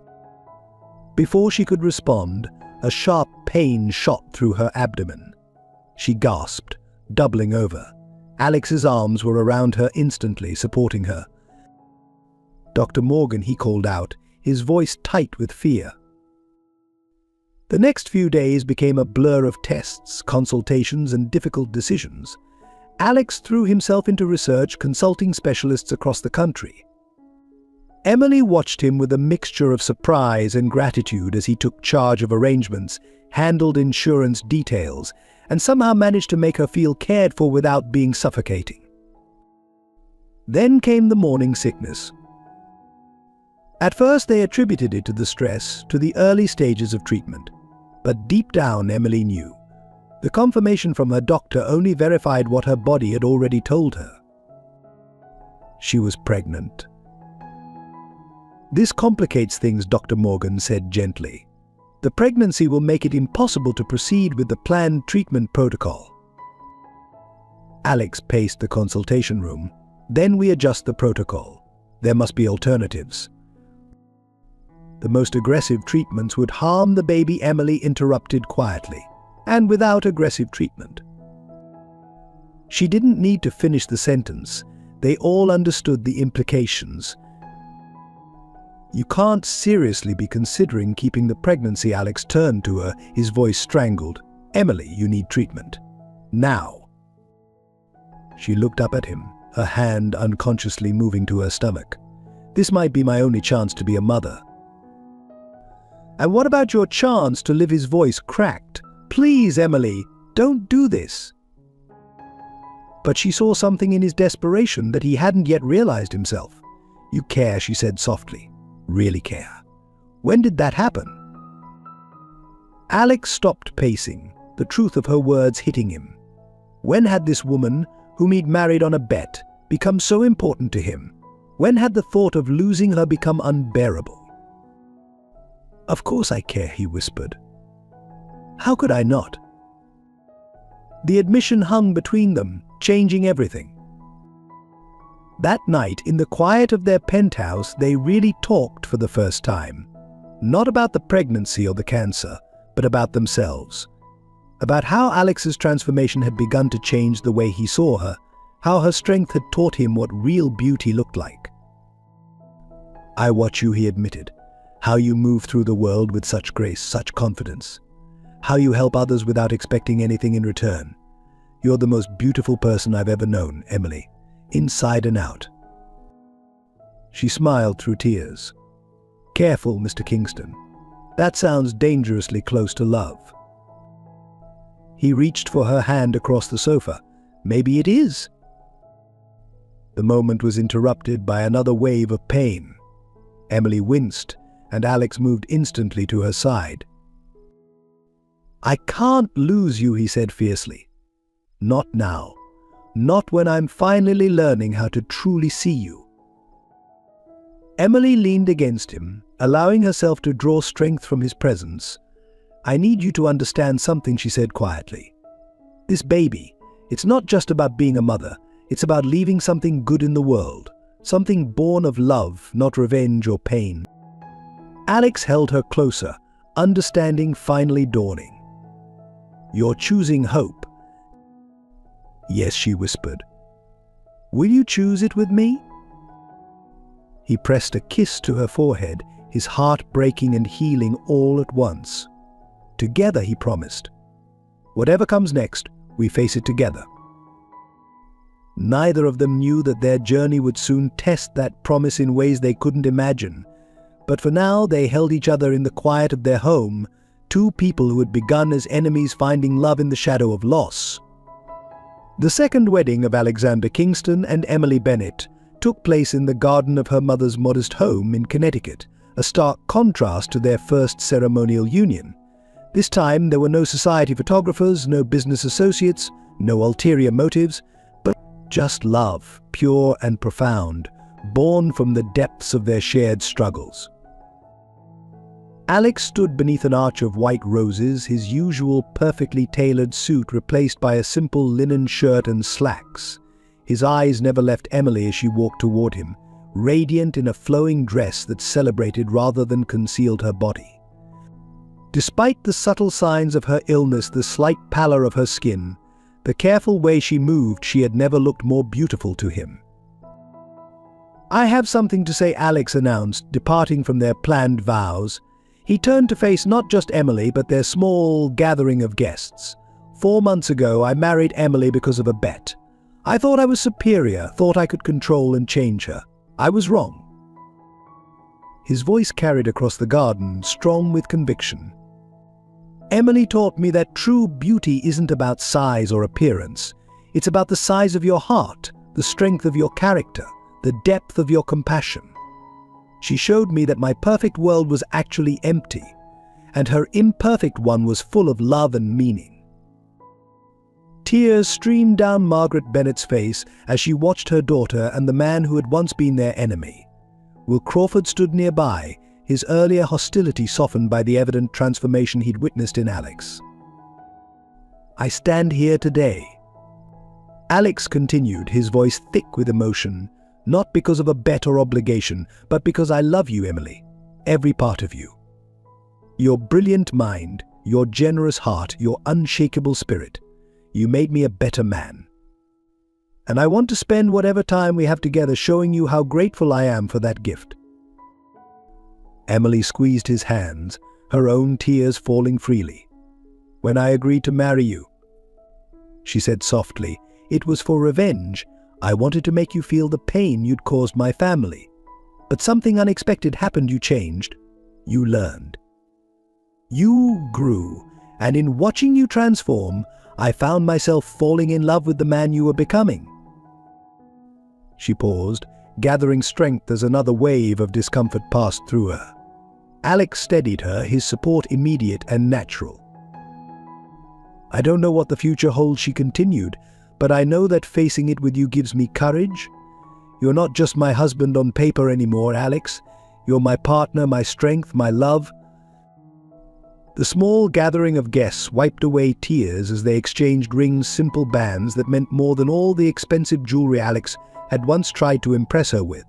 Before she could respond, a sharp pain shot through her abdomen. She gasped, doubling over. Alex's arms were around her instantly, supporting her. "Dr. Morgan," he called out, his voice tight with fear. The next few days became a blur of tests, consultations, and difficult decisions. Alex threw himself into research, consulting specialists across the country. Emily watched him with a mixture of surprise and gratitude as he took charge of arrangements, handled insurance details, and somehow managed to make her feel cared for without being suffocating. Then came the morning sickness. At first they attributed it to the stress, to the early stages of treatment. But deep down, Emily knew. The confirmation from her doctor only verified what her body had already told her. She was pregnant. "This complicates things," Dr. Morgan said gently. "The pregnancy will make it impossible to proceed with the planned treatment protocol." Alex paced the consultation room. "Then we adjust the protocol. There must be alternatives." "The most aggressive treatments would harm the baby," Emily interrupted quietly. "And without aggressive treatment." She didn't need to finish the sentence. They all understood the implications. "You can't seriously be considering keeping the pregnancy." Alex turned to her, his voice strangled. "Emily, you need treatment. Now." She looked up at him, her hand unconsciously moving to her stomach. "This might be my only chance to be a mother." "And what about your chance to live?" His voice cracked. "Please, Emily, don't do this." But she saw something in his desperation that he hadn't yet realized himself. "You care," she said softly. "Really care. When did that happen?" Alex stopped pacing, the truth of her words hitting him. When had this woman, whom he'd married on a bet, become so important to him? When had the thought of losing her become unbearable? "Of course I care," he whispered. "How could I not?" The admission hung between them, changing everything. That night, in the quiet of their penthouse, they really talked for the first time. Not about the pregnancy or the cancer, but about themselves. About how Alex's transformation had begun to change the way he saw her, how her strength had taught him what real beauty looked like. "I watch you," he admitted. "How you move through the world with such grace, such confidence. How you help others without expecting anything in return. You're the most beautiful person I've ever known, Emily, inside and out." She smiled through tears. "Careful, Mr. Kingston. That sounds dangerously close to love." He reached for her hand across the sofa. "Maybe it is." The moment was interrupted by another wave of pain. Emily winced, and Alex moved instantly to her side. "I can't lose you," he said fiercely. "Not now. Not when I'm finally learning how to truly see you." Emily leaned against him, allowing herself to draw strength from his presence. "I need you to understand something," she said quietly. "This baby, it's not just about being a mother. It's about leaving something good in the world. Something born of love, not revenge or pain." Alex held her closer, understanding finally dawning. "You're choosing hope." "Yes," she whispered. "Will you choose it with me?" He pressed a kiss to her forehead, his heart breaking and healing all at once. "Together," he promised. "Whatever comes next, we face it together." Neither of them knew that their journey would soon test that promise in ways they couldn't imagine. But for now, they held each other in the quiet of their home, two people who had begun as enemies finding love in the shadow of loss. The second wedding of Alexander Kingston and Emily Bennett took place in the garden of her mother's modest home in Connecticut, a stark contrast to their first ceremonial union. This time, there were no society photographers, no business associates, no ulterior motives, but just love, pure and profound, born from the depths of their shared struggles. Alex stood beneath an arch of white roses, his usual perfectly tailored suit replaced by a simple linen shirt and slacks. His eyes never left Emily as she walked toward him, radiant in a flowing dress that celebrated rather than concealed her body. Despite the subtle signs of her illness, the slight pallor of her skin, the careful way she moved, she had never looked more beautiful to him. "I have something to say," Alex announced, departing from their planned vows. He turned to face not just Emily, but their small gathering of guests. 4 months ago, I married Emily because of a bet. I thought I was superior, thought I could control and change her. I was wrong." His voice carried across the garden, strong with conviction. "Emily taught me that true beauty isn't about size or appearance. It's about the size of your heart, the strength of your character, the depth of your compassion. She showed me that my perfect world was actually empty, and her imperfect one was full of love and meaning." Tears streamed down Margaret Bennett's face as she watched her daughter and the man who had once been their enemy. Will Crawford stood nearby, his earlier hostility softened by the evident transformation he'd witnessed in Alex. "I stand here today," Alex continued, his voice thick with emotion, "not because of a bet or obligation, but because I love you, Emily, every part of you. Your brilliant mind, your generous heart, your unshakable spirit. You made me a better man. And I want to spend whatever time we have together showing you how grateful I am for that gift." Emily squeezed his hands, her own tears falling freely. "When I agreed to marry you," she said softly, "it was for revenge. I wanted to make you feel the pain you'd caused my family. But something unexpected happened. You changed. You learned. You grew, and in watching you transform, I found myself falling in love with the man you were becoming." She paused, gathering strength as another wave of discomfort passed through her. Alex steadied her, his support immediate and natural. "I don't know what the future holds," she continued, "but I know that facing it with you gives me courage. You're not just my husband on paper anymore, Alex. You're my partner, my strength, my love." The small gathering of guests wiped away tears as they exchanged rings, simple bands that meant more than all the expensive jewelry Alex had once tried to impress her with.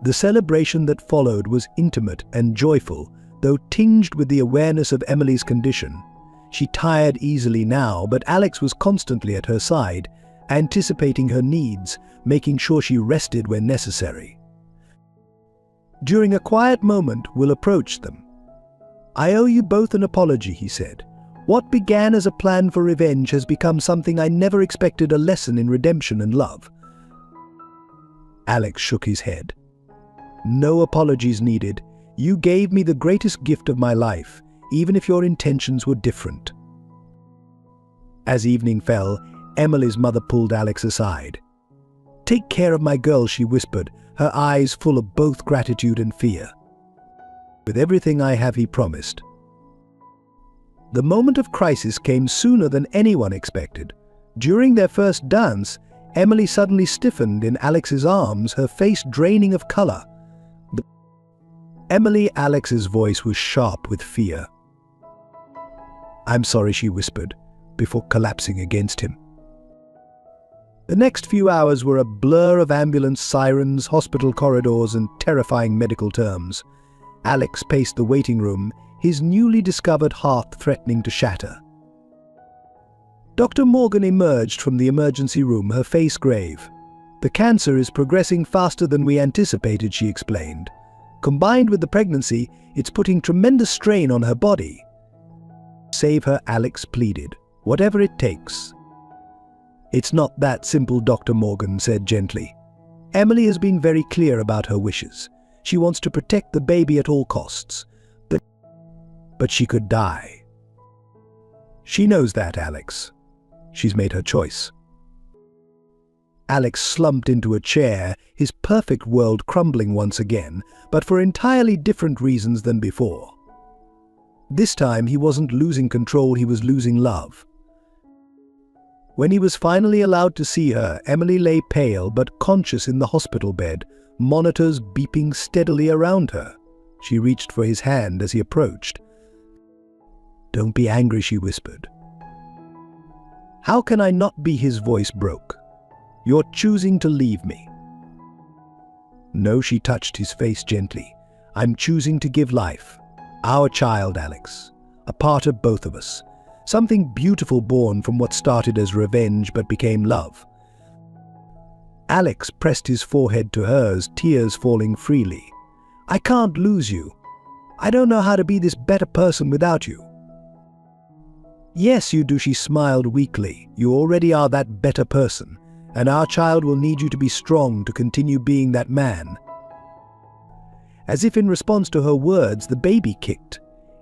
The celebration that followed was intimate and joyful, though tinged with the awareness of Emily's condition. She tired easily now, but Alex was constantly at her side, anticipating her needs, making sure she rested when necessary. During a quiet moment, Will approached them. "I owe you both an apology," he said. "What began as a plan for revenge has become something I never expected, a lesson in redemption and love." Alex shook his head. "No apologies needed. You gave me the greatest gift of my life, even if your intentions were different." As evening fell, Emily's mother pulled Alex aside. "Take care of my girl," she whispered, her eyes full of both gratitude and fear. "With everything I have," he promised. The moment of crisis came sooner than anyone expected. During their first dance, Emily suddenly stiffened in Alex's arms, her face draining of color. Alex's voice was sharp with fear. "I'm sorry," she whispered, before collapsing against him. The next few hours were a blur of ambulance sirens, hospital corridors, and terrifying medical terms. Alex paced the waiting room, his newly discovered heart threatening to shatter. Dr. Morgan emerged from the emergency room, her face grave. "The cancer is progressing faster than we anticipated," she explained. "Combined with the pregnancy, it's putting tremendous strain on her body." "Save her," Alex pleaded. "Whatever it takes." "It's not that simple," Dr. Morgan said gently. "Emily has been very clear about her wishes. She wants to protect the baby at all costs. But she could die." "She knows that, Alex. She's made her choice." Alex slumped into a chair, his perfect world crumbling once again, but for entirely different reasons than before. This time he wasn't losing control, he was losing love. When he was finally allowed to see her, Emily lay pale but conscious in the hospital bed, monitors beeping steadily around her. She reached for his hand as he approached. "Don't be angry," she whispered. "How can I not be?" His voice broke. "You're choosing to leave me." "No," she touched his face gently. "I'm choosing to give life. Our child, Alex. A part of both of us. Something beautiful born from what started as revenge but became love." Alex pressed his forehead to hers, tears falling freely. "I can't lose you. I don't know how to be this better person without you." "Yes, you do," she smiled weakly. "You already are that better person, and our child will need you to be strong to continue being that man." As if in response to her words, the baby kicked.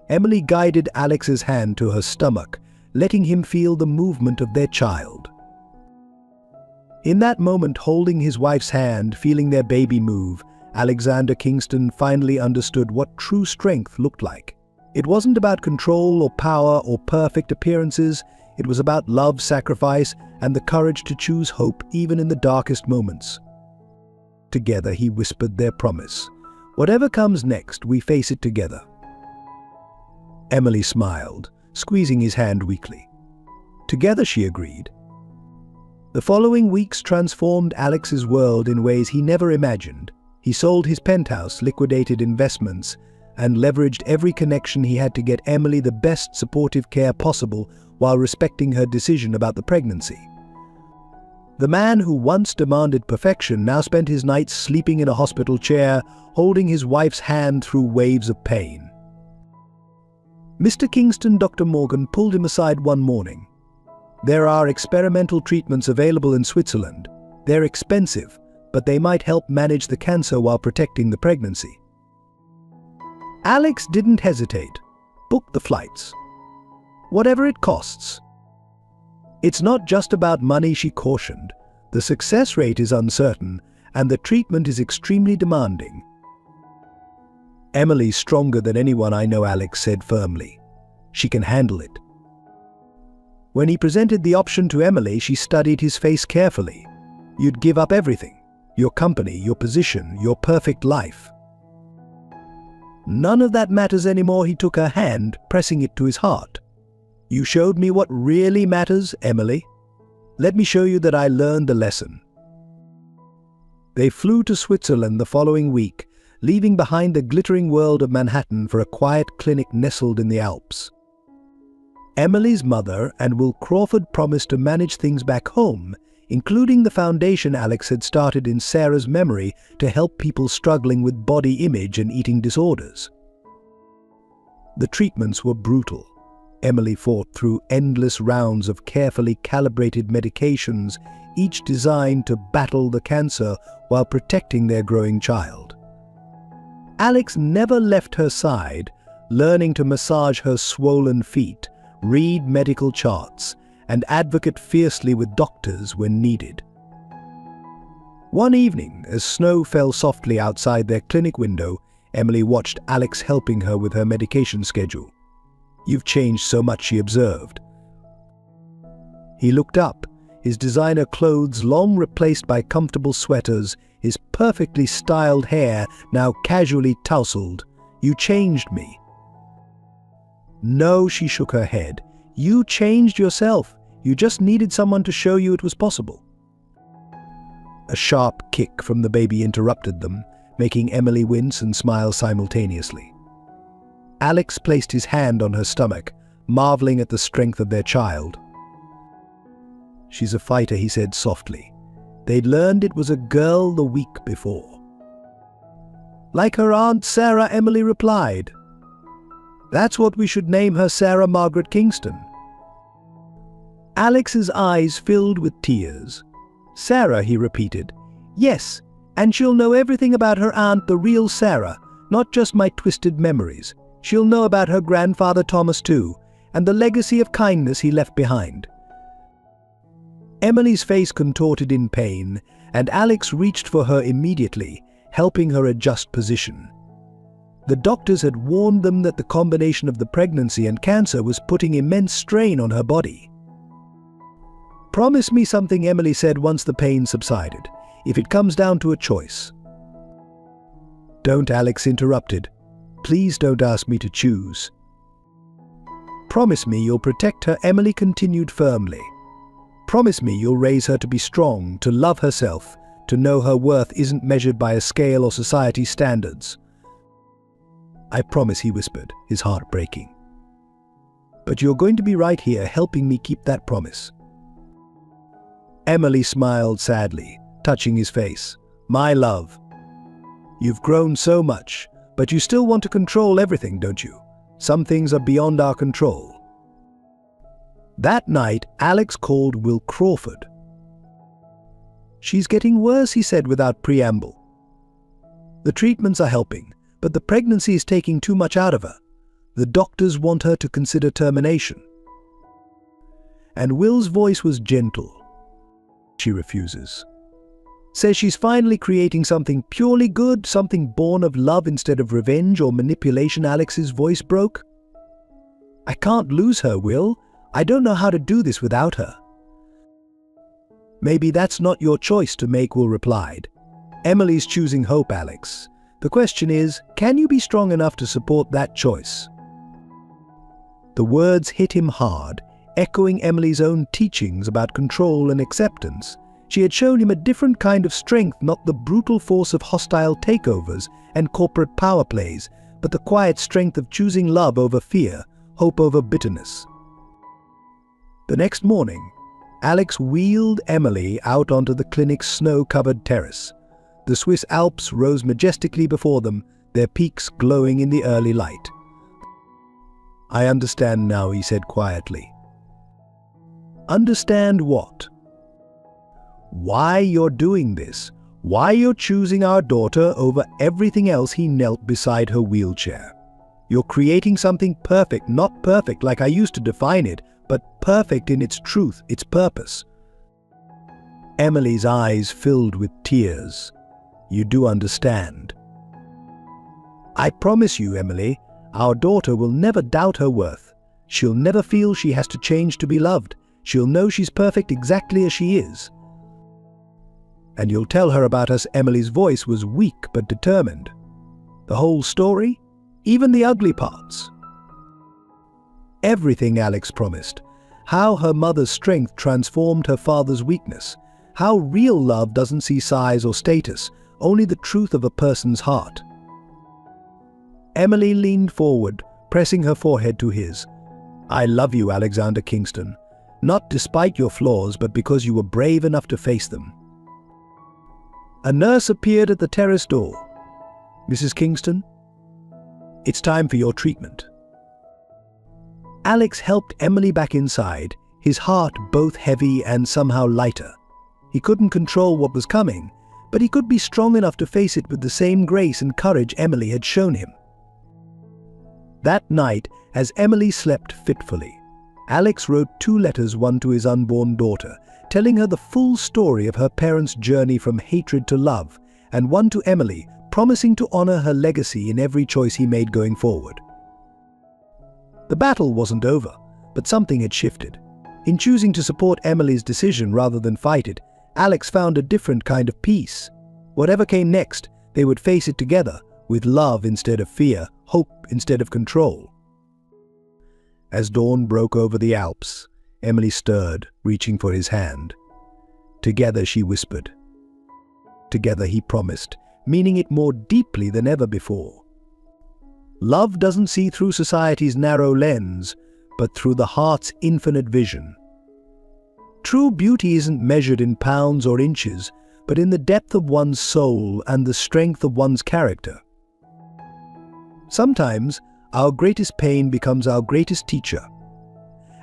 Emily guided Alex's hand to her stomach, letting him feel the movement of their child. In that moment, holding his wife's hand, feeling their baby move, Alexander Kingston finally understood what true strength looked like. It wasn't about control or power or perfect appearances. It was about love, sacrifice, and the courage to choose hope even in the darkest moments. Together, he whispered their promise. "Whatever comes next, we face it together." Emily smiled, squeezing his hand weakly. "Together," she agreed. The following weeks transformed Alex's world in ways he never imagined. He sold his penthouse, liquidated investments, and leveraged every connection he had to get Emily the best supportive care possible while respecting her decision about the pregnancy. The man who once demanded perfection now spent his nights sleeping in a hospital chair, holding his wife's hand through waves of pain. Mr. Kingston, Dr. Morgan pulled him aside one morning. "There are experimental treatments available in Switzerland. They're expensive, but they might help manage the cancer while protecting the pregnancy." Alex didn't hesitate. "Book the flights. Whatever it costs." "It's not just about money," she cautioned. "The success rate is uncertain, and the treatment is extremely demanding." "Emily's stronger than anyone I know," Alex said firmly. "She can handle it." When he presented the option to Emily, she studied his face carefully. "You'd give up everything. Your company, your position, your perfect life." None of that matters anymore, he took her hand, pressing it to his heart. You showed me what really matters, Emily. Let me show you that I learned the lesson. They flew to Switzerland the following week, leaving behind the glittering world of Manhattan for a quiet clinic nestled in the Alps. Emily's mother and Will Crawford promised to manage things back home, including the foundation Alex had started in Sarah's memory to help people struggling with body image and eating disorders. The treatments were brutal. Emily fought through endless rounds of carefully calibrated medications, each designed to battle the cancer while protecting their growing child. Alex never left her side, learning to massage her swollen feet, read medical charts, and advocate fiercely with doctors when needed. One evening, as snow fell softly outside their clinic window, Emily watched Alex helping her with her medication schedule. "You've changed so much," she observed. He looked up, his designer clothes long replaced by comfortable sweaters, his perfectly styled hair now casually tousled. "You changed me." "No," she shook her head. "You changed yourself. You just needed someone to show you it was possible." A sharp kick from the baby interrupted them, making Emily wince and smile simultaneously. Alex placed his hand on her stomach, marveling at the strength of their child. "She's a fighter," he said softly. They'd learned it was a girl the week before. "Like her Aunt Sarah," Emily replied. "That's what we should name her, Sarah Margaret Kingston." Alex's eyes filled with tears. "Sarah," he repeated. "Yes, and she'll know everything about her aunt, the real Sarah, not just my twisted memories. She'll know about her grandfather Thomas too, and the legacy of kindness he left behind." Emily's face contorted in pain, and Alex reached for her immediately, helping her adjust position. The doctors had warned them that the combination of the pregnancy and cancer was putting immense strain on her body. "Promise me something," Emily said once the pain subsided, "if it comes down to a choice." "Don't," Alex interrupted. "Please don't ask me to choose." "Promise me you'll protect her," Emily continued firmly. "Promise me you'll raise her to be strong, to love herself, to know her worth isn't measured by a scale or society's standards." "I promise," he whispered, his heart breaking. "But you're going to be right here helping me keep that promise." Emily smiled sadly, touching his face. "My love, you've grown so much, but you still want to control everything, don't you? Some things are beyond our control." That night, Alex called Will Crawford. "She's getting worse," he said without preamble. "The treatments are helping, but the pregnancy is taking too much out of her. The doctors want her to consider termination." And Will's voice was gentle. "She refuses. Says she's finally creating something purely good, something born of love instead of revenge or manipulation." Alex's voice broke. "I can't lose her, Will. I don't know how to do this without her." "Maybe that's not your choice to make," Will replied. "Emily's choosing hope, Alex. The question is, can you be strong enough to support that choice?" The words hit him hard, echoing Emily's own teachings about control and acceptance. She had shown him a different kind of strength, not the brutal force of hostile takeovers and corporate power plays, but the quiet strength of choosing love over fear, hope over bitterness. The next morning, Alex wheeled Emily out onto the clinic's snow-covered terrace. The Swiss Alps rose majestically before them, their peaks glowing in the early light. "I understand now," he said quietly. "Understand what?" "Why you're doing this. Why you're choosing our daughter over everything else." He knelt beside her wheelchair. "You're creating something perfect, not perfect like I used to define it, but perfect in its truth, its purpose." Emily's eyes filled with tears. "You do understand." "I promise you, Emily, our daughter will never doubt her worth. She'll never feel she has to change to be loved. She'll know she's perfect exactly as she is." "And you'll tell her about us." Emily's voice was weak but determined. "The whole story?" even the ugly parts. Everything Alex promised. How her mother's strength transformed her father's weakness. How real love doesn't see size or status, only the truth of a person's heart. Emily leaned forward, pressing her forehead to his. "I love you, Alexander Kingston. Not despite your flaws, but because you were brave enough to face them." A nurse appeared at the terrace door. "Mrs. Kingston, it's time for your treatment." Alex helped Emily back inside, his heart both heavy and somehow lighter. He couldn't control what was coming, but he could be strong enough to face it with the same grace and courage Emily had shown him. That night, as Emily slept fitfully, Alex wrote 2 letters, one to his unborn daughter, telling her the full story of her parents' journey from hatred to love, and one to Emily, promising to honor her legacy in every choice he made going forward. The battle wasn't over, but something had shifted. In choosing to support Emily's decision rather than fight it, Alex found a different kind of peace. Whatever came next, they would face it together, with love instead of fear, hope instead of control. As dawn broke over the Alps, Emily stirred, reaching for his hand. "Together," she whispered. "Together," he promised, meaning it more deeply than ever before. Love doesn't see through society's narrow lens, but through the heart's infinite vision. True beauty isn't measured in pounds or inches, but in the depth of one's soul and the strength of one's character. Sometimes, our greatest pain becomes our greatest teacher.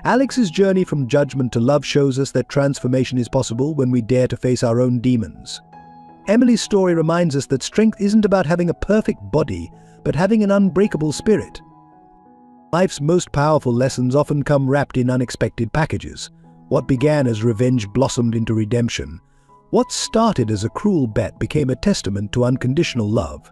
Alex's journey from judgment to love shows us that transformation is possible when we dare to face our own demons. Emily's story reminds us that strength isn't about having a perfect body, but having an unbreakable spirit. Life's most powerful lessons often come wrapped in unexpected packages. What began as revenge blossomed into redemption. What started as a cruel bet became a testament to unconditional love.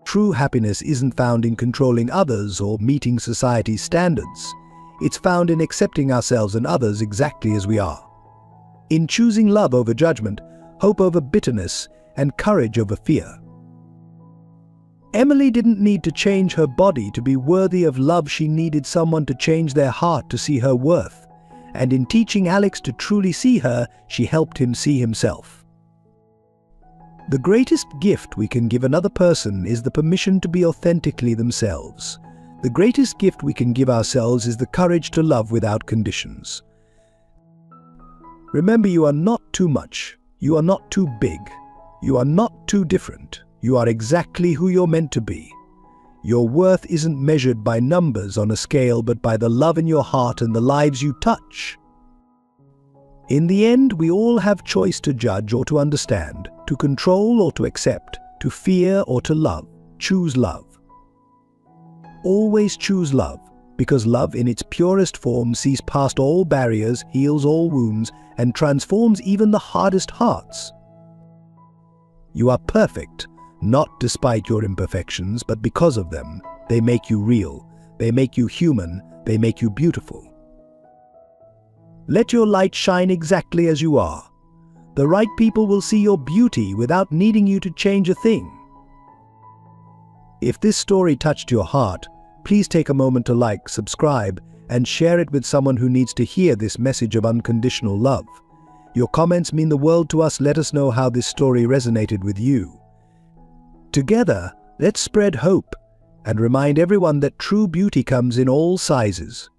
True happiness isn't found in controlling others or meeting society's standards. It's found in accepting ourselves and others exactly as we are. In choosing love over judgment, hope over bitterness, and courage over fear. Emily didn't need to change her body to be worthy of love. She needed someone to change their heart to see her worth. And in teaching Alex to truly see her, she helped him see himself. The greatest gift we can give another person is the permission to be authentically themselves. The greatest gift we can give ourselves is the courage to love without conditions. Remember, you are not too much. You are not too big. You are not too different. You are exactly who you're meant to be. Your worth isn't measured by numbers on a scale, but by the love in your heart and the lives you touch. In the end, we all have choice to judge or to understand, to control or to accept, to fear or to love. Choose love. Always choose love, because love in its purest form sees past all barriers, heals all wounds, and transforms even the hardest hearts. You are perfect, not despite your imperfections, but because of them. They make you real, they make you human, they make you beautiful. Let your light shine exactly as you are. The right people will see your beauty without needing you to change a thing. If this story touched your heart, please take a moment to like, subscribe, and share it with someone who needs to hear this message of unconditional love. Your comments mean the world to us. Let us know how this story resonated with you. Together, let's spread hope and remind everyone that true beauty comes in all sizes.